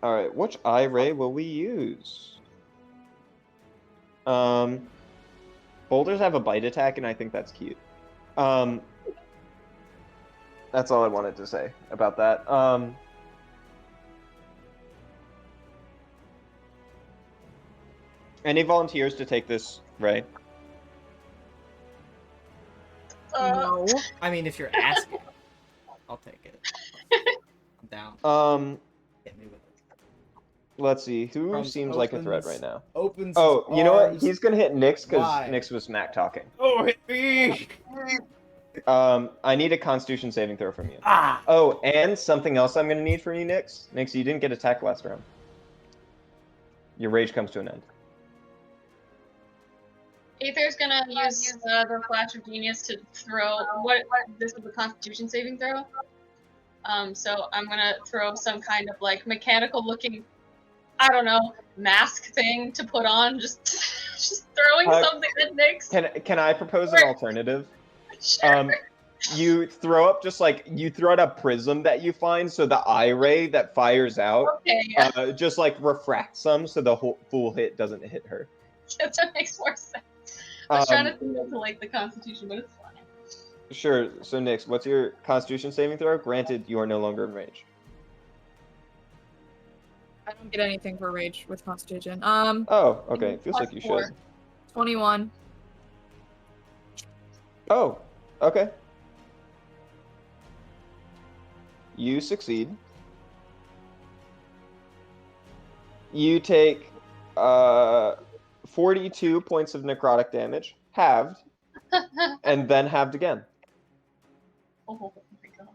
right. Which eye ray will we use? Boulders have a bite attack, and I think that's cute. That's all I wanted to say about that. Any volunteers to take this ray? No. I mean, if you're asking, I'll take it. I'm down. Hit me with it. Let's see. Who Crumbs seems like a threat opens- right now? Opens Oh, his you know what? arms. He's gonna hit Nyx because Why? Nyx was smack talking. Oh, hit me! I need a Constitution saving throw from you. Ah! Oh, and something else I'm gonna need from you, Nyx. Nyx, you didn't get attacked last round. Your rage comes to an end. Aether's gonna use the Flash of Genius to throw what this is a Constitution saving throw. So I'm gonna throw some kind of like mechanical looking, I don't know, mask thing to put on. Just throwing something at Nyx. Can I propose an alternative? Sure. You throw up you throw out a prism that you find, so the eye ray that fires out Okay, yeah. just like refracts some, so the whole full hit doesn't hit her. Yes, that makes more sense. I was trying to think of like the Constitution, but it's fine. Sure. So Nyx, what's your Constitution saving throw? Granted, you are no longer in rage. I don't get anything for rage with Constitution. Oh, okay. Feels like you +4. should. 21. Oh, okay. You succeed. You take 42 points of necrotic damage, halved, and then halved again. Oh my god.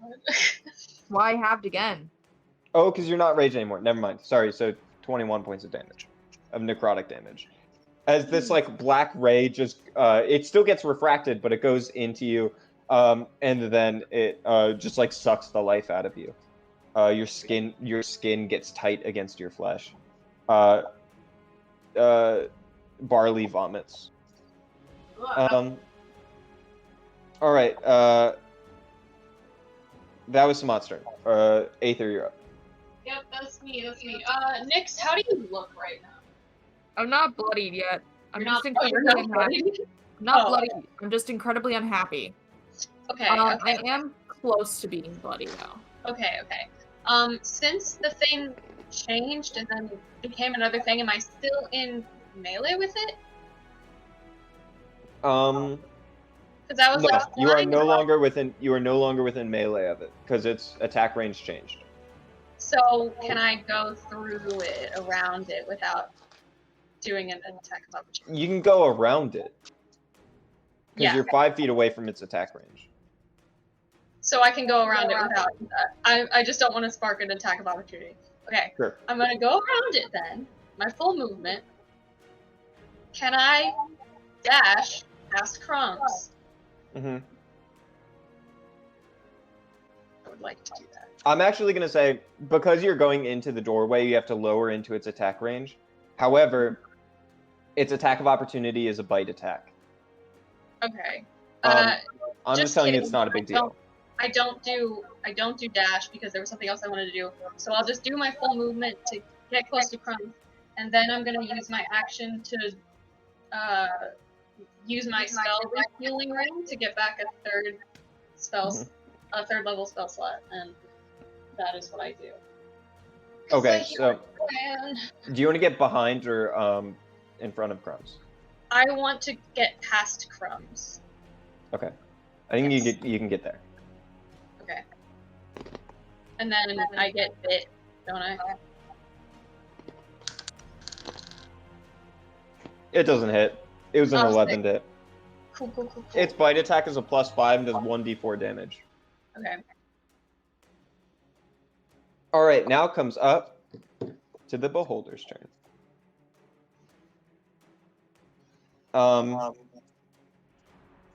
Why halved again? Oh, because you're not raged anymore. Never mind. Sorry, so 21 points of damage. Of necrotic damage. As this like black ray just it still gets refracted, but it goes into you, and then it just like sucks the life out of you. Your skin gets tight against your flesh. Barley vomits. All right. That was Samat's turn. Aether, you're up. Yep, that's me. Nyx, how do you look right now? I'm not bloodied yet. I'm You're just not- oh, you're incredibly not unhappy. bloodied? I'm not Oh. bloody. I'm just incredibly unhappy. Okay, I okay, am close to being bloody though. okay. Since the thing changed and then became another thing, am I still in melee with it? Because I was No, like, you are flying no around. longer within. You are no longer within melee of it because its attack range changed. So can I go through it, around it, without doing an attack of opportunity? You can go around it because Yeah. you're 5 feet away from its attack range. So I can go around it without. I just don't want to spark an attack of opportunity. Okay. Sure. I'm gonna go around it then. My full movement. Can I dash past Crumbs? Mm-hmm. I would like to do that. I'm actually going to say, because you're going into the doorway, you have to lower into its attack range. However, its attack of opportunity is a bite attack. Okay. I'm just just telling you kidding. it's not a big deal. I don't do dash because there was something else I wanted to do. So I'll just do my full movement to get close to Crumbs, and then I'm gonna use my action to use my spell healing ring to get back a third level spell slot, and that is what I do. Okay, It's so plan. do you want to get behind or in front of Crumbs? I want to get past Crumbs. Okay, I think Yes. you can get there. Okay. And then I get bit, don't I? It doesn't hit. It was an Oh, 11 sick. to hit. Cool. Its bite attack is a +5 and does 1d4 damage. Okay. All right, now comes up to the Beholder's turn.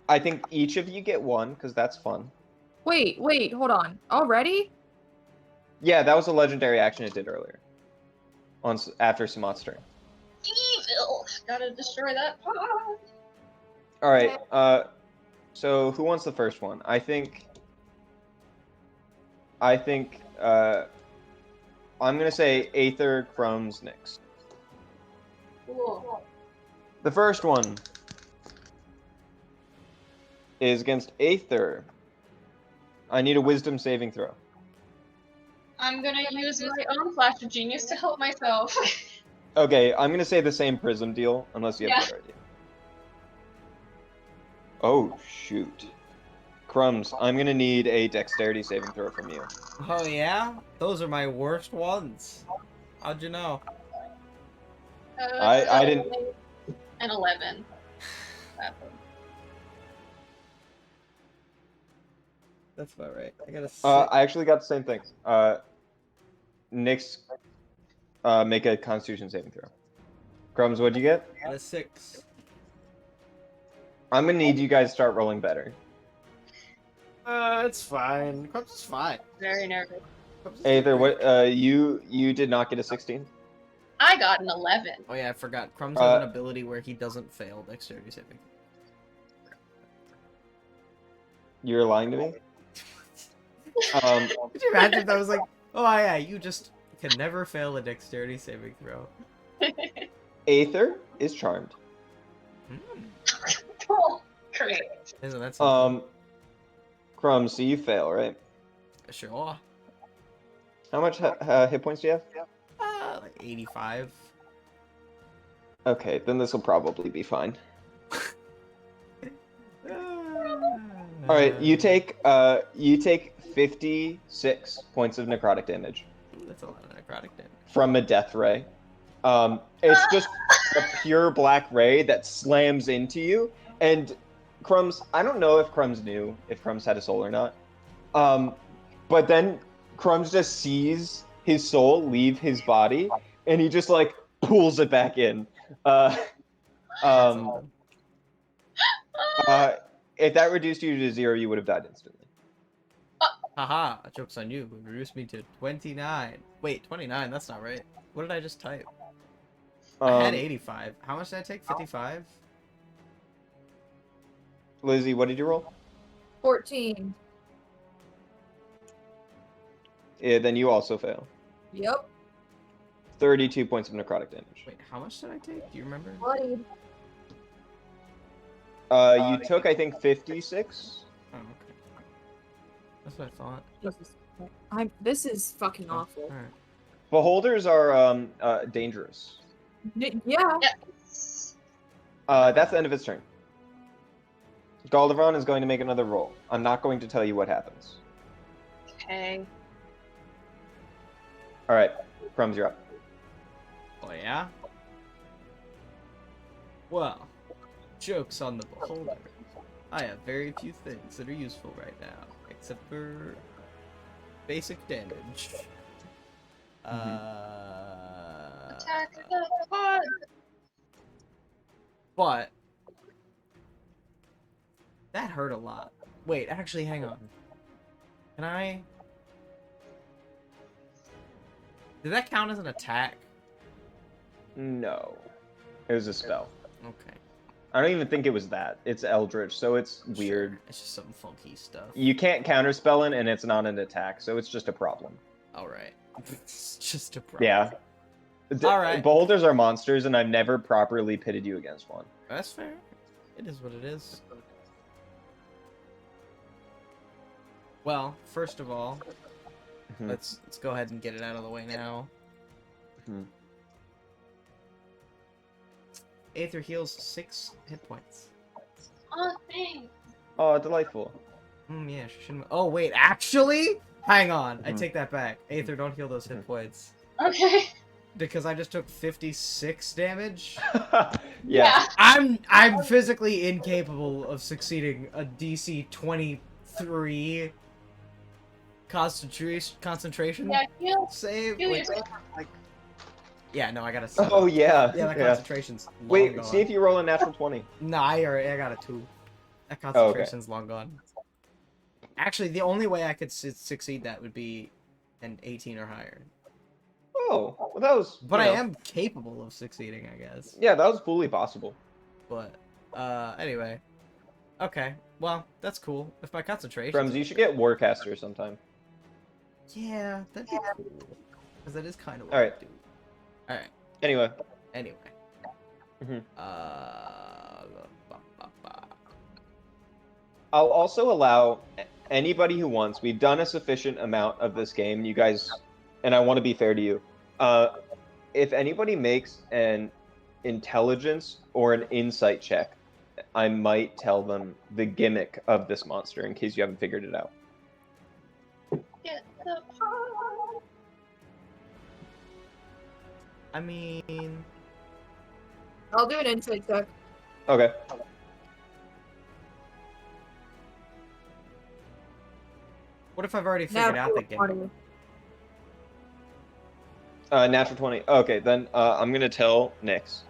I think each of you get one because that's fun. Wait, hold on. Already? Yeah, that was a legendary action it did earlier. After Samat's turn. Evil! Gotta destroy that pod. All right. So who wants the first one? I think. I'm gonna say Aether, Crumbs, Nyx. Cool. The first one is against Aether. I need a Wisdom saving throw. I'm gonna use my own flash of genius to help myself. Okay, I'm gonna say the same Prism deal, unless you have Yeah. a better idea. Oh shoot. Crumbs, I'm gonna need a Dexterity saving throw from you. Oh yeah? Those are my worst ones. How'd you know? I didn't. An 11. That's about right. I got a 6. I actually got the same thing. Nyx, make a Constitution saving throw. Crumbs, what'd you get? I got a 6. I'm gonna need you guys to start rolling better. It's fine. Crumbs is fine. Very nervous. Crumbs is Aether, great. what? You did not get a 16. I got an 11. Oh yeah, I forgot. Crumbs has an ability where he doesn't fail dexterity saving. You're lying to me. Could you imagine if that was like, oh yeah, you just can never fail a dexterity saving throw. Aether is charmed. Cool. Great. Isn't that something? Crumbs, so you fail, right? Sure. How much hit points do you have? Like 85. Okay, then this will probably be fine. All right, you take 56 points of necrotic damage Ooh, that's a lot of necrotic damage. from a death ray. It's just a pure black ray that slams into you. And Crumbs, I don't know if Crumbs knew if Crumbs had a soul or not. But then Crumbs just sees his soul leave his body, and he just like pulls it back in. If that reduced you to 0, you would have died instantly. Haha, joke's on you. It reduced me to 29. Wait, 29? That's not right. What did I just type? I had 85. How much did I take? 55? Lizzie, what did you roll? 14. Yeah, then you also fail. Yep. 32 points of necrotic damage. Wait, how much did I take? Do you remember? Bloodied. You took, I think, 56. Oh, okay. That's what I thought. Jesus. This is fucking awful. Alright. Beholders are dangerous. Yeah. Yes. That's the end of its turn. Galderon is going to make another roll. I'm not going to tell you what happens. Okay. All right, Crumbs, you're up. Oh, yeah? Well, joke's on the beholder. I have very few things that are useful right now, except for basic damage. Attack the pod. But that hurt a lot. Wait, actually, hang on. Can I? Did that count as an attack? No, it was a spell. Okay. I don't even think it was that. It's Eldritch, so it's weird. Sure. It's just some funky stuff. You can't counterspell it, and it's not an attack, so it's just a problem. Alright. It's just a problem. Yeah. Alright. Beholders are monsters, and I've never properly pitted you against one. That's fair. It is what it is. Well, first of all, let's go ahead and get it out of the way now. Hmm. Aether heals 6 hit points. Oh, thanks. Oh, delightful. Yeah, she shouldn't. Oh, wait, actually? Hang on, I Mhm. take that back. Aether, don't heal those hit points. Okay. Because I just took 56 damage. Yeah. I'm physically incapable of succeeding a DC 23 concentration Yeah, heal. save. Heal Like, yourself. yeah, no, I gotta. Oh yeah. Yeah, that Yeah. concentration's long Wait, gone. see if you roll a natural 20. No, I got a 2. That Oh, okay. concentration's long gone. Actually, the only way I could succeed that would be an 18 or higher. Oh, well, that was. But you I know, am capable of succeeding, I guess. Yeah, that was fully possible. But, anyway. Okay, well, that's cool. If my concentration. Frems, you should get Warcaster sometime. Yeah, that'd be cool. Because that is kind of what Alright. I do. Alright, Anyway. anyway. Mhm. Ba, ba, ba. I'll also allow anybody who wants. We've done a sufficient amount of this game, you guys, and I want to be fair to you. If anybody makes an intelligence or an insight check, I might tell them the gimmick of this monster in case you haven't figured it out. Get the pot. I mean, I'll do an insight check. Okay. what if I've already figured out the game? 20. Natural 20. Okay, then I'm going to tell Nyx.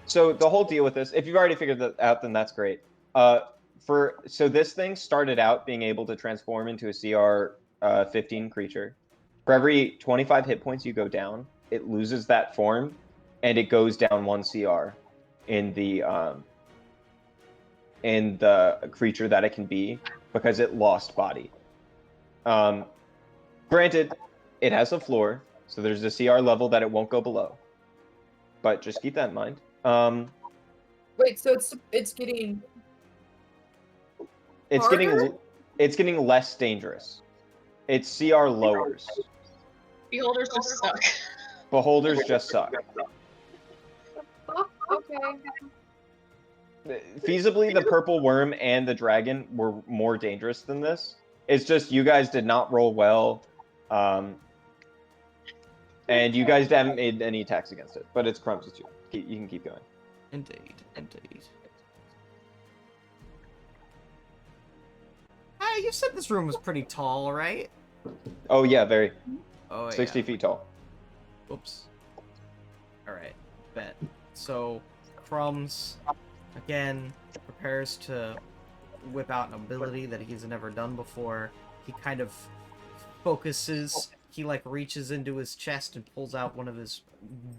So the whole deal with this, if you've already figured that out, then that's great. So this thing started out being able to transform into a CR 15 creature. For every 25 hit points you go down, it loses that form, and it goes down 1 CR in the creature that it can be because it lost body. Granted, it has a floor, so there's a CR level that it won't go below. But just keep that in mind. Wait, so it's getting It's harder? getting less dangerous. Its CR lowers. Beholders just suck. Beholders just suck. Oh, okay. Feasibly, the purple worm and the dragon were more dangerous than this. It's just you guys did not roll well, and you guys haven't made any attacks against it. But it's Crumbs, it's you. You can keep going. Indeed, indeed. Hey, you said this room was pretty tall, right? Oh yeah, very. Oh, 60 yeah. feet tall. Oops. Alright, bet. So, Crumbs, again, prepares to whip out an ability that he's never done before. He kind of focuses, he like reaches into his chest and pulls out one of his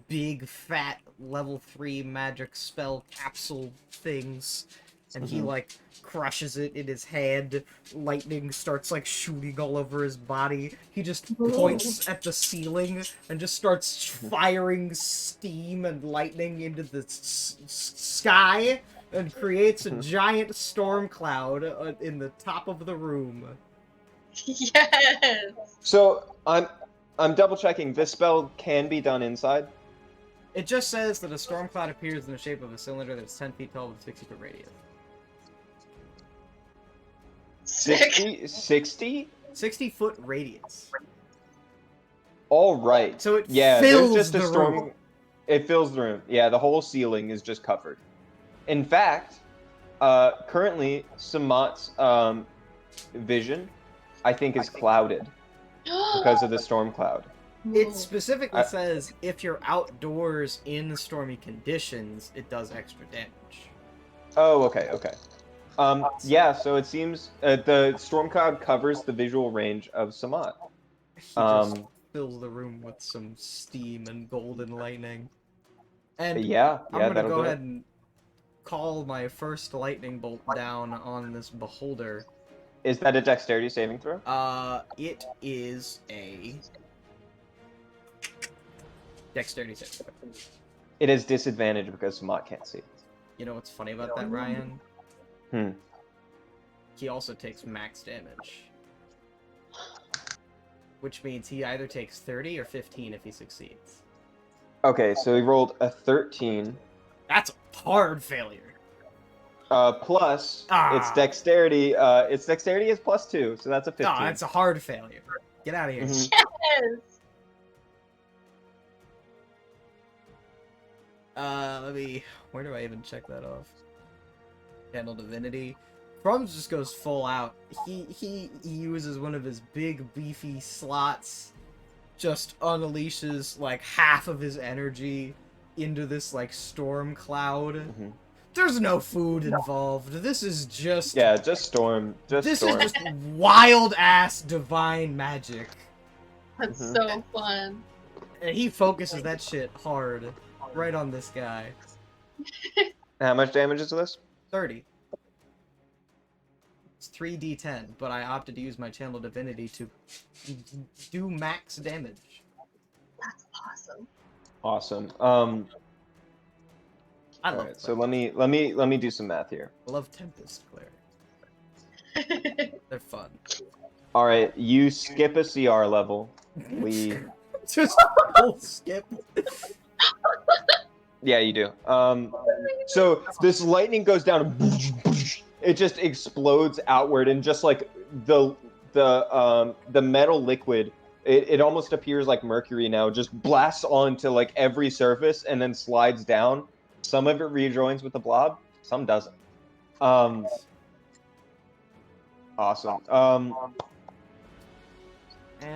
big, fat, level 3 magic spell capsule things. And he, like, crushes it in his hand. Lightning starts, like, shooting all over his body. He just points at the ceiling and just starts firing steam and lightning into the sky and creates a giant storm cloud in the top of the room. Yes. So I'm double checking. This spell can be done inside. It just says that a storm cloud appears in the shape of a cylinder that's 10 feet tall with 60-foot radius. Sick. 60? 60-foot radius. All right. So it yeah, fills there's just the a storm. room. It fills the room. Yeah, the whole ceiling is just covered. In fact, currently Samat's vision, I think, is clouded because of the storm cloud. It specifically says if you're outdoors in stormy conditions, it does extra damage. Oh, okay, okay. Yeah, so it seems the storm cloud covers the visual range of Samat. He just fills the room with some steam and golden lightning. And yeah, I'm gonna that'll go do ahead it. and call my first lightning bolt down on this beholder. Is that a dexterity saving throw? It is a dexterity saving throw. It has disadvantage because Samat can't see. You know what's funny about that, Ryan? He also takes max damage. which means he either takes 30 or 15 if he succeeds. Okay, so he rolled a 13. That's a hard failure. Plus its dexterity. Its dexterity is +2, so that's a 15. No, that's a hard failure. Get out of here. Mhm. Yes. Let me. Where do I even check that off? Handle divinity. Crumbs just goes full out. He uses one of his big beefy slots, just unleashes like half of his energy into this like storm cloud. Mhm. There's no food involved. This is just Just storm. this is just wild ass divine magic. That's Mhm. so fun. And he focuses that shit hard right on this guy. How much damage is this? 30. It's 3d10, but I opted to use my channel divinity to do max damage. That's awesome. Awesome. I love Alright, so let me do some math here. I love Tempest Cleric. They're fun. Alright, you skip a CR level. We Just full skip. Yeah, you do. So this lightning goes down and it just explodes outward, and just like the metal liquid, it almost appears like mercury now, just blasts onto like every surface and then slides down. Some of it rejoins with the blob, some doesn't. Awesome. And